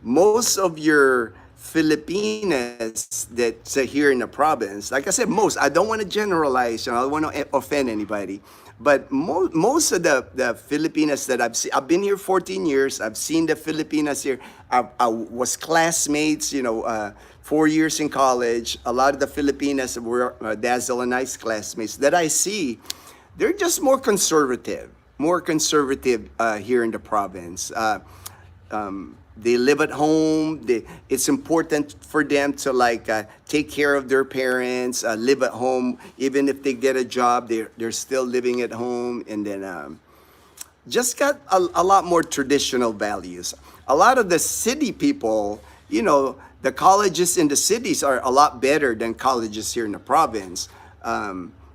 most of your Filipinas that's here in the province, like I said, most, I don't want to generalize, I don't want to offend anybody, but most of the Filipinas that I've been here 14 years, I've seen the Filipinas here. I was classmates, 4 years in college. A lot of the Filipinas were Dazzle and I's classmates that I see, they're just more conservative here in the province. They live at home. It's important for them to take care of their parents, live at home. Even if they get a job, they're still living at home. And then just got a lot more traditional values. A lot of the city people, the colleges in the cities are a lot better than colleges here in the province.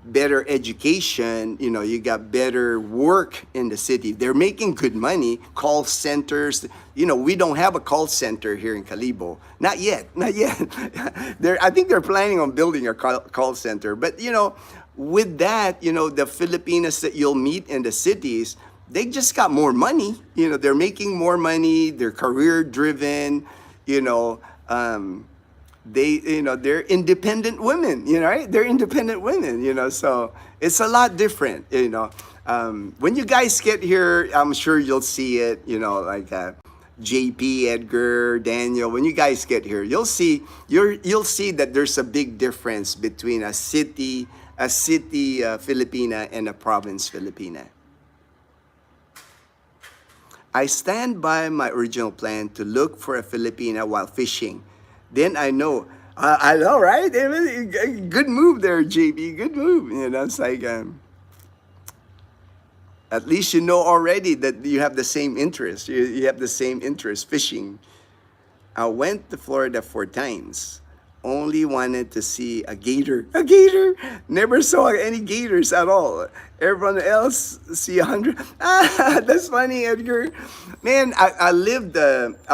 Better education, you got better work in the city. They're making good money. Call centers, we don't have a call center here in Calibo. Not yet. I think they're planning on building a call center. But, with that, the Filipinos that you'll meet in the cities, they just got more money. They're making more money. They're career driven, they're independent women, right? They're independent women, so it's a lot different, when you guys get here, I'm sure you'll see it, JP, Edgar, Daniel, when you guys get here, you'll see that there's a big difference between a city Filipina and a province Filipina. I stand by my original plan to look for a Filipina while fishing. Then I know, right? Good move there, JB. Good move. It's like, at least you know already that you have the same interest. You have the same interest, fishing. I went to Florida 4 times. Only wanted to see a gator. A gator! Never saw any gators at all. Everyone else see 100. That's funny, Edgar. Man, I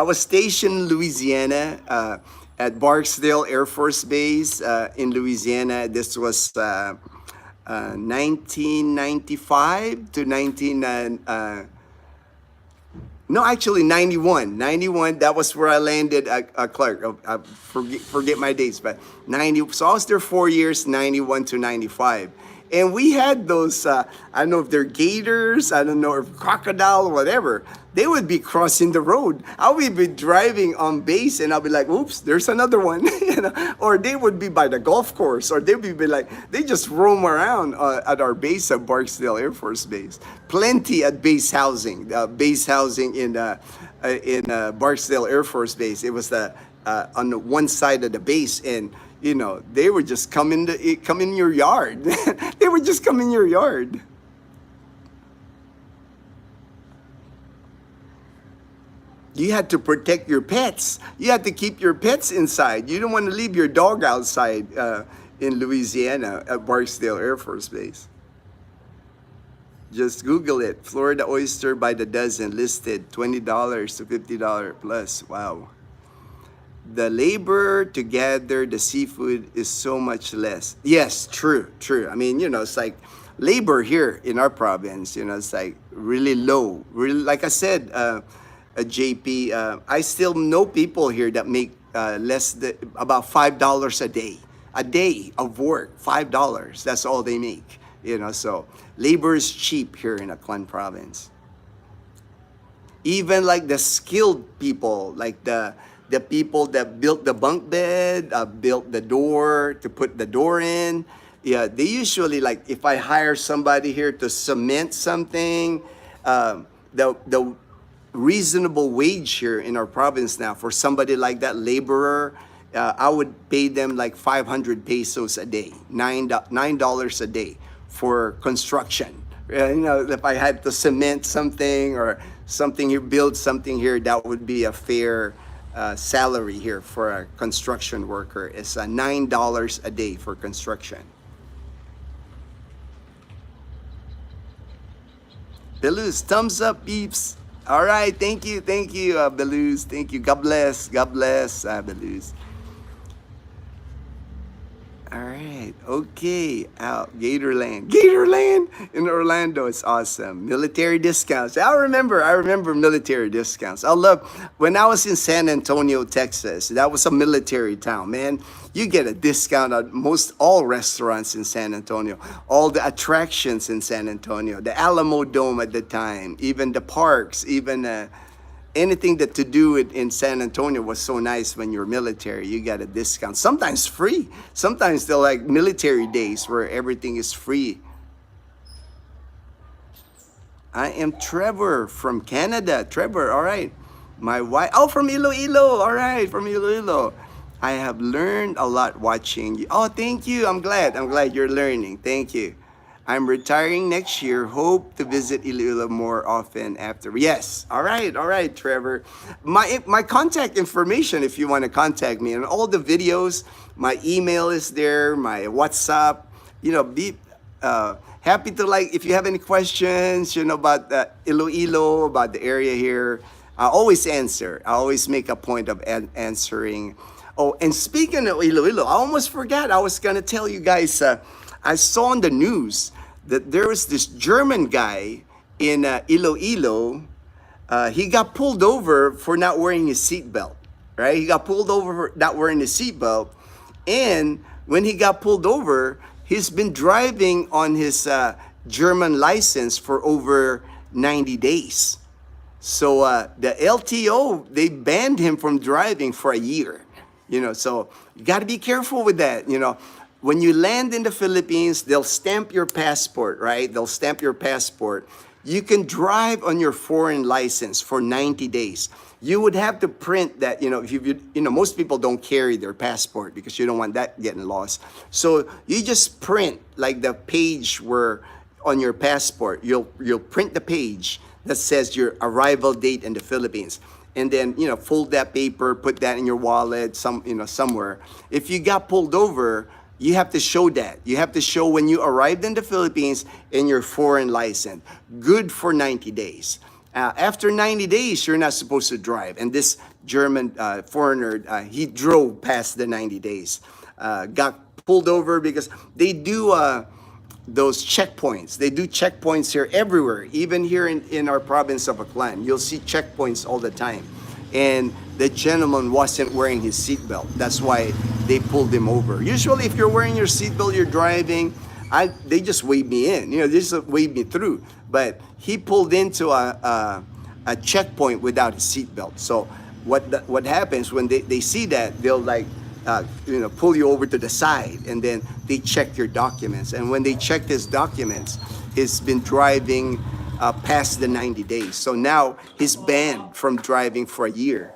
was stationed in Louisiana, at Barksdale Air Force Base in Louisiana. This was 1995 to 91. 91, that was where I landed at Clark. I forget my dates, but 90. So I was there 4 years, 91 to 95. And we had those, I don't know if they're gators, I don't know if crocodile or whatever. They would be crossing the road. I would be driving on base and I'll be like, oops, there's another one. Or they would be by the golf course, or they would be like, they just roam around at our base at Barksdale Air Force Base. Plenty at base housing in Barksdale Air Force Base. It was on the one side of the base, and they would just come in your yard. They would just come in your yard. You had to protect your pets. You had to keep your pets inside. You don't want to leave your dog outside in Louisiana at Barksdale Air Force Base. Just Google it. Florida oyster by the dozen, listed $20 to $50 plus. Wow. The labor to gather the seafood is so much less. Yes, true. I mean, it's like labor here in our province, it's like really low. Really, like I said, JP, I still know people here that make about $5 a day of work. $5, that's all they make. So labor is cheap here in Aklan province. Even like the skilled people, like the people that built the bunk bed, built the door to put the door in. Yeah, they usually, like, if I hire somebody here to cement something, the reasonable wage here in our province now for somebody like that laborer, I would pay them like 500 pesos a day, $9 a day for construction. If I had to cement something or something here, build something here, that would be a fair salary here for a construction worker. It's $9 a day for construction. Belus, thumbs up, beeps. All right, thank you, Belus. Thank you. God bless, Belus. All right. Okay. Out. Gatorland. Gatorland in Orlando is awesome. Military discounts. I remember military discounts. I love when I was in San Antonio, Texas. That was a military town, man. You get a discount at most all restaurants in San Antonio, all the attractions in San Antonio, the Alamo Dome at the time, even the parks, even anything that to do it in San Antonio was so nice when you're military. You got a discount, sometimes free. Sometimes they're like military days where everything is free. I am Trevor from Canada. Trevor, all right. My wife, oh, from Iloilo. All right, from Iloilo. I have learned a lot watching you. Oh, thank you. I'm glad. I'm glad you're learning. Thank you. I'm retiring next year. Hope to visit Iloilo more often after. Yes. All right, Trevor. My contact information, if you want to contact me, and all the videos, my email is there, my WhatsApp. Be happy to, like, if you have any questions, about Iloilo, about the area here. I always answer. I always make a point of answering. Oh, and speaking of Iloilo, I almost forgot. I was gonna tell you guys. I saw on the news that there was this German guy in Iloilo. He got pulled over for not wearing his seatbelt, right? He got pulled over for not wearing his seatbelt. And when he got pulled over, he's been driving on his German license for over 90 days. So the LTO, they banned him from driving for a year. So you got to be careful with that. When you land in the Philippines, they'll stamp your passport, right? They'll stamp your passport. You can drive on your foreign license for 90 days. You would have to print that, if most people don't carry their passport because you don't want that getting lost. So you just print like the page where on your passport, you'll print the page that says your arrival date in the Philippines. And then, fold that paper, put that in your wallet, somewhere. If you got pulled over, you have to show that. You have to show when you arrived in the Philippines and your foreign license. Good for 90 days. After 90 days, you're not supposed to drive. And this German foreigner, he drove past the 90 days. Got pulled over because they do those checkpoints. They do checkpoints here everywhere, even here in our province of Aklan. You'll see checkpoints all the time. And the gentleman wasn't wearing his seatbelt. That's why they pulled him over. Usually, if you're wearing your seatbelt, you're driving, they just wave me in. They just wave me through. But he pulled into a checkpoint without his seatbelt. So what happens when they see that, they'll pull you over to the side, and then they check your documents. And when they checked his documents, he's been driving past the 90 days. So now he's banned from driving for a year.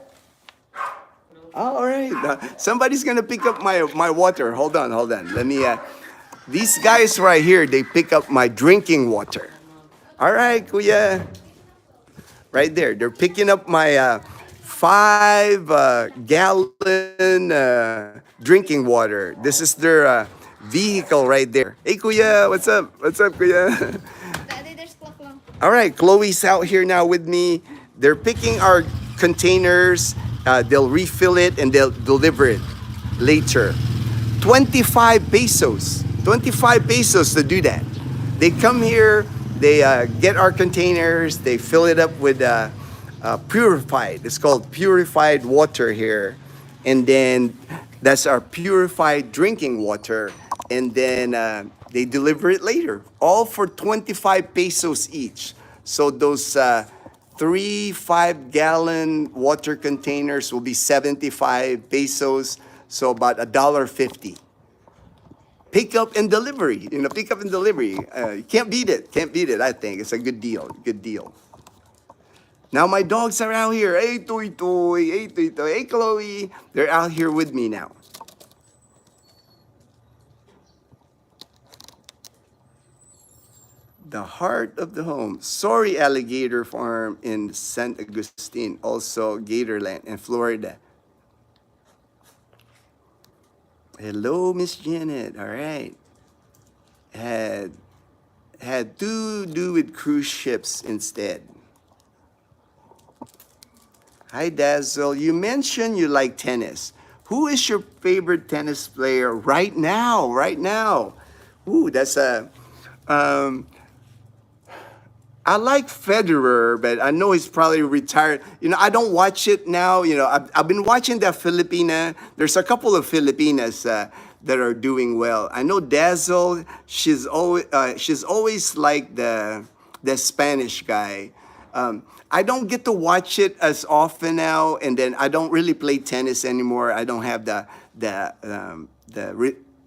All right. Somebody's going to pick up my water. Hold on. Let me, these guys right here, they pick up my drinking water. All right, kuya. Right there. They're picking up my 5-gallon drinking water. This is their vehicle right there. Hey, kuya. What's up? What's up, kuya? All right, Chloe's out here now with me. They're picking our containers. They'll refill it and they'll deliver it later. 25 pesos. 25 pesos to do that. They come here, they get our containers, they fill it up with purified. It's called purified water here. And then that's our purified drinking water. And then they deliver it later, all for 25 pesos each. So those 3 5-gallon water containers will be 75 pesos, so about $1.50. Pick up and delivery, pick up and delivery. You can't beat it, I think. It's a good deal. Now my dogs are out here. Hey, Toy Toy, hey, Chloe. They're out here with me now. The heart of the home. Sorry, Alligator Farm in San Agustin. Also, Gatorland in Florida. Hello, Miss Janet. All right. Had to do with cruise ships instead. Hi, Dazzle. You mentioned you like tennis. Who is your favorite tennis player right now? Right now. Ooh, that's a. Um, I like Federer, but I know he's probably retired. I don't watch it now. I've been watching the Filipina. There's a couple of Filipinas that are doing well. I know Dazzle. She's always like the Spanish guy. I don't get to watch it as often now, and then I don't really play tennis anymore. I don't have the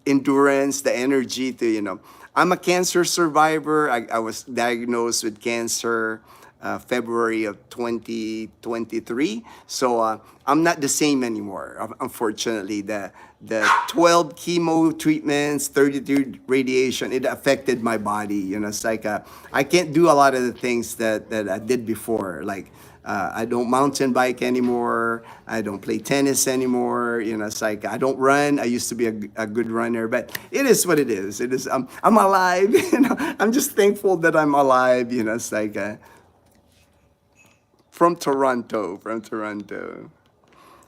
endurance, the energy to. I'm a cancer survivor. I was diagnosed with cancer February of 2023. So I'm not the same anymore, unfortunately. The 12 chemo treatments, 33 radiation, it affected my body. It's like I can't do a lot of the things that I did before. Like I don't mountain bike anymore. I don't play tennis anymore. It's like I don't run. I used to be a good runner, but it is what it is. It is. I'm alive. I'm just thankful that I'm alive. It's like from Toronto. From Toronto.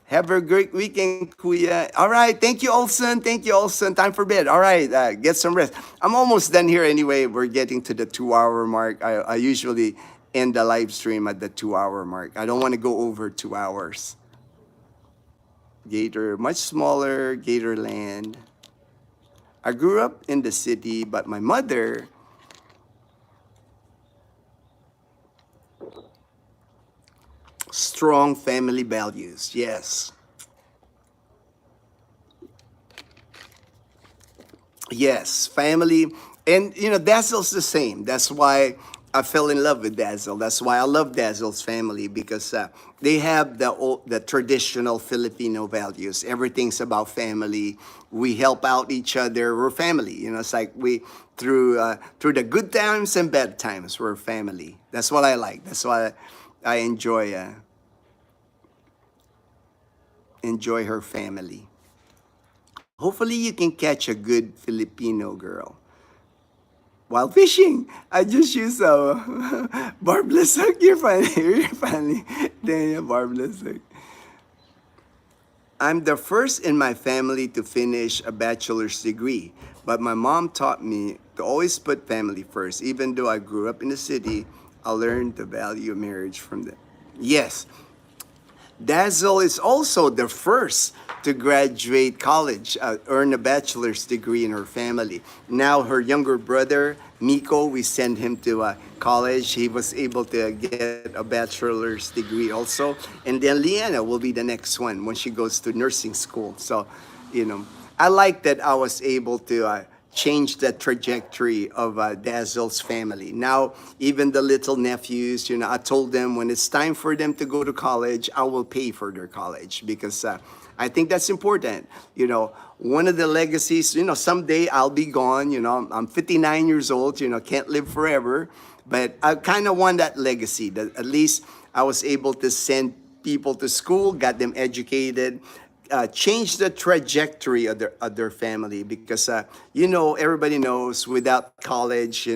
Have a great weekend, Kuya. All right. Thank you, Olson. Thank you, Olson. Time for bed. All right. Get some rest. I'm almost done here anyway. We're getting to the 2 hour mark. I usually end the live stream at the 2 hour mark. I don't want to go over 2 hours. Gator, much smaller, Gatorland. I grew up in the city, but my mother, strong family values. Yes. Yes, family. And, Dazzle's the same. That's why I fell in love with Dazzle. That's why I love Dazzle's family because they have the traditional Filipino values. Everything's about family. We help out each other. We're family. It's like through the good times and bad times, we're family. That's what I like. That's why I enjoy her family. Hopefully, you can catch a good Filipino girl. While fishing, I just use a barbless hook. You're funny. You're funny. Daniel, barbless hook. I'm the first in my family to finish a bachelor's degree, but my mom taught me to always put family first. Even though I grew up in the city, I learned the value of marriage from them. Yes, Dazzle is also the first to graduate college, earn a bachelor's degree in her family. Now her younger brother, Miko, we send him to college. He was able to get a bachelor's degree also. And then Liana will be the next one when she goes to nursing school. So, I like that I was able to change the trajectory of Dazzle's family. Now, even the little nephews, I told them when it's time for them to go to college, I will pay for their college because I think that's important. One of the legacies, someday I'll be gone. I'm 59 years old, can't live forever. But I kind of want that legacy that at least I was able to send people to school, got them educated, change the trajectory of their family because everybody knows without college,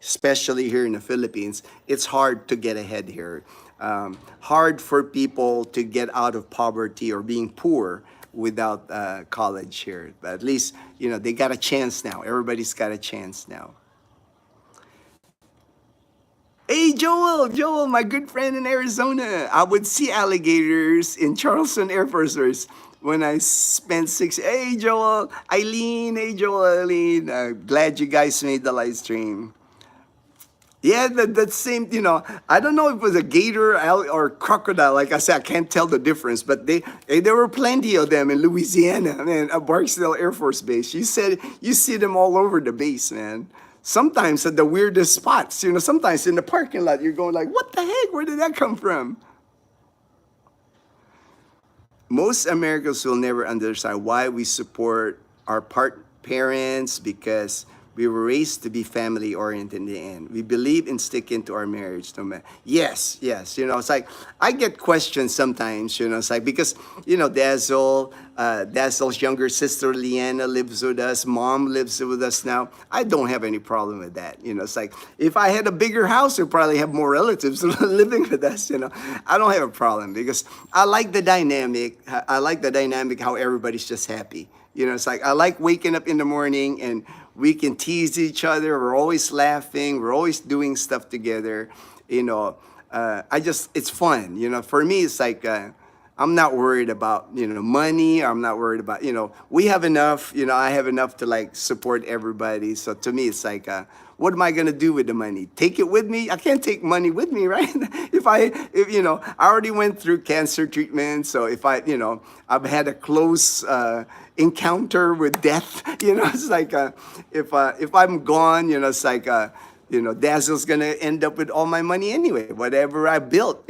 especially here in the Philippines, it's hard to get ahead here. Hard for people to get out of poverty or being poor without college here. But at least they got a chance now. Everybody's got a chance now. Hey, Joel, my good friend in Arizona. I would see alligators in Charleston Air Force Base when I spent 6. Hey, Joel, Eileen. Hey, Joel, Eileen. Glad you guys made the live stream. Yeah, that same, I don't know if it was a gator or crocodile. Like I said, I can't tell the difference, but there were plenty of them in Louisiana, man, at Barksdale Air Force Base. You said you see them all over the base, man. Sometimes at the weirdest spots, sometimes in the parking lot, you're going like, what the heck? Where did that come from? Most Americans will never understand why we support our parents because We were raised to be family oriented in the end. We believe in sticking to our marriage no matter. Yes, yes. It's like I get questions sometimes. It's like because Dazzle's younger sister Leanna lives with us. Mom lives with us now. I don't have any problem with that. It's like if I had a bigger house, we'd probably have more relatives living with us. I don't have a problem because I like the dynamic. I like the dynamic how everybody's just happy. It's like I like waking up in the morning and we can tease each other. We're always laughing. We're always doing stuff together. It's fun. For me, it's like I'm not worried about money. I'm not worried about we have enough. I have enough to like support everybody. So to me, it's like what am I gonna do with the money? Take it with me? I can't take money with me, right? if I already went through cancer treatment, so if I've had a close encounter with death, it's like if I'm gone, it's like Dazzle's gonna end up with all my money anyway. Whatever I built,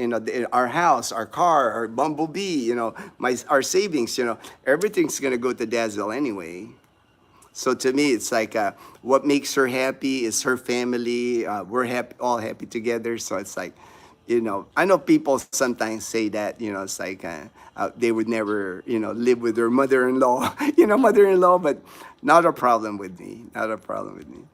our house, our car, our bumblebee, our savings, everything's gonna go to Dazzle anyway. So to me, it's like what makes her happy is her family. We're happy, all happy together. So it's like, I know people sometimes say that, it's like they would never, live with their mother-in-law, mother-in-law, but not a problem with me. Not a problem with me.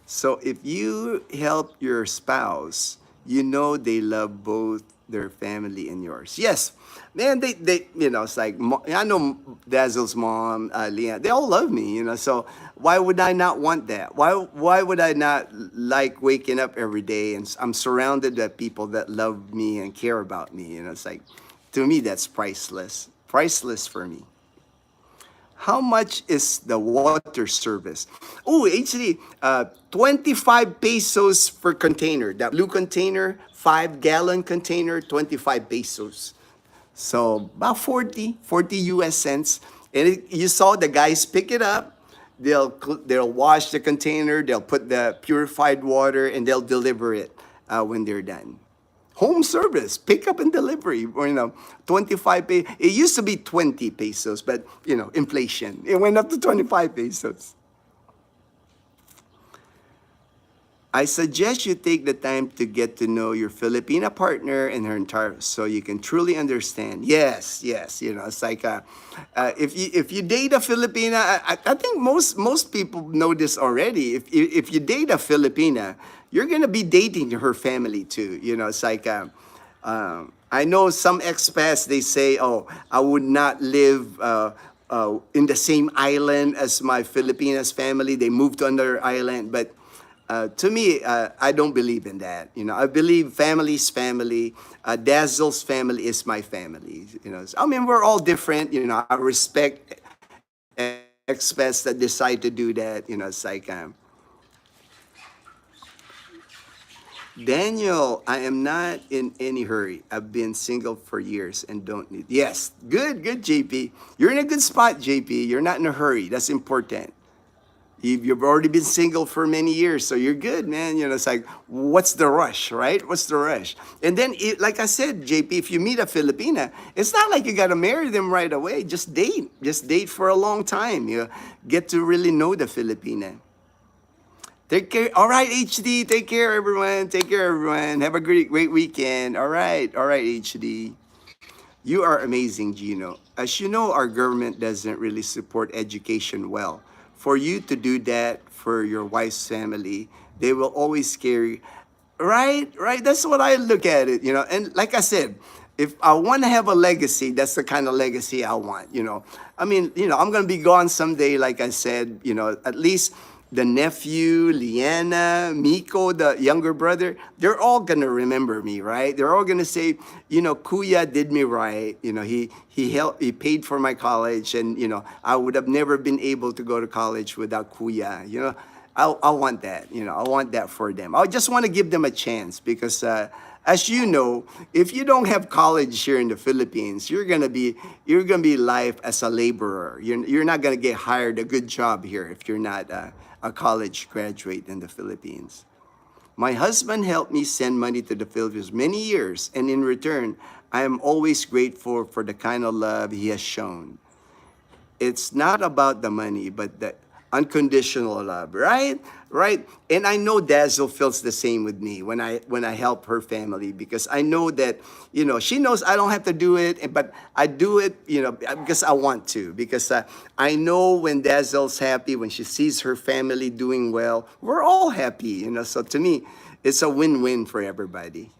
So if you help your spouse, they love both their family and yours. Yes, man, they it's like, I know Dazzle's mom, Leanne, they all love me, so why would I not want that? Why would I not like waking up every day and I'm surrounded by people that love me and care about me, it's like, to me, that's priceless. Priceless for me. How much is the water service? Oh, actually, 25 pesos per container. That blue container, 5-gallon container, 25 pesos. So about 40 US cents. And you saw the guys pick it up. They'll wash the container. They'll put the purified water and they'll deliver it when they're done. Home service, pickup and delivery, or 25 pesos. It used to be 20 pesos, but inflation. It went up to 25 pesos. I suggest you take the time to get to know your Filipina partner and her entire, so you can truly understand. Yes, it's like if you date a Filipina, I think most people know this already. If you date a Filipina, you're gonna be dating her family too. It's like I know some expats, they say, oh, I would not live in the same island as my Filipinas family. They moved to another island, but to me, I don't believe in that. I believe family's family. Dazzle's family is my family. I mean, we're all different. I respect expats that decide to do that. It's like, Daniel, I am not in any hurry. I've been single for years and don't need. Yes, good, JP. You're in a good spot, JP. You're not in a hurry. That's important. You've already been single for many years, so you're good, man. It's like, what's the rush, right? What's the rush? And then, like I said, JP, if you meet a Filipina, it's not like you got to marry them right away. Just date. Just date for a long time. You get to really know the Filipina. Take care. All right, HD. Take care, everyone. Take care, everyone. Have a great weekend. All right, HD. You are amazing, Ginno. As you know, our government doesn't really support education well. For you to do that for your wife's family, they will always scare you. Right? That's what I look at it, And like I said, if I want to have a legacy, that's the kind of legacy I want, I mean, I'm going to be gone someday, like I said, at least the nephew, Liana, Miko, the younger brother, they're all going to remember me, right? They're all going to say, Kuya did me right. He helped, he paid for my college, and, I would have never been able to go to college without Kuya. I want that, I want that for them. I just want to give them a chance because, as you know, if you don't have college here in the Philippines, you're gonna be life as a laborer. You're not gonna get hired a good job here if you're not a college graduate in the Philippines. My husband helped me send money to the Philippines many years, and in return, I am always grateful for the kind of love he has shown. It's not about the money, but unconditional love, right? Right. And I know Dazzle feels the same with me when I help her family, because I know that, she knows I don't have to do it, but I do it, because I want to, because I know when Dazzle's happy, when she sees her family doing well, we're all happy, so to me it's a win-win for everybody.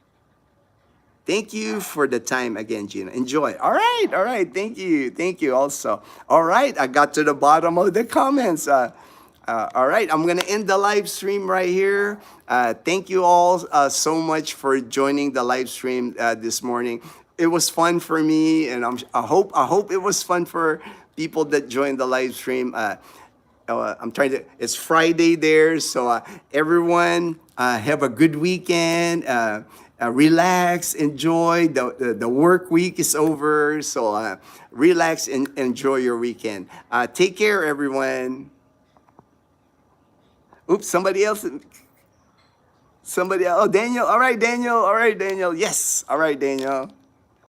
Thank you for the time again, Gina. Enjoy. All right. Thank you also. All right, I got to the bottom of the comments. All right, I'm gonna end the live stream right here. Thank you all so much for joining the live stream this morning. It was fun for me, and I hope it was fun for people that joined the live stream. I'm trying to. It's Friday there, so everyone have a good weekend. Relax, enjoy. The work week is over, so relax and enjoy your weekend. Take care, everyone. Oops, somebody else. Somebody else. Oh, Daniel. All right, Daniel. All right, Daniel. Yes. All right, Daniel.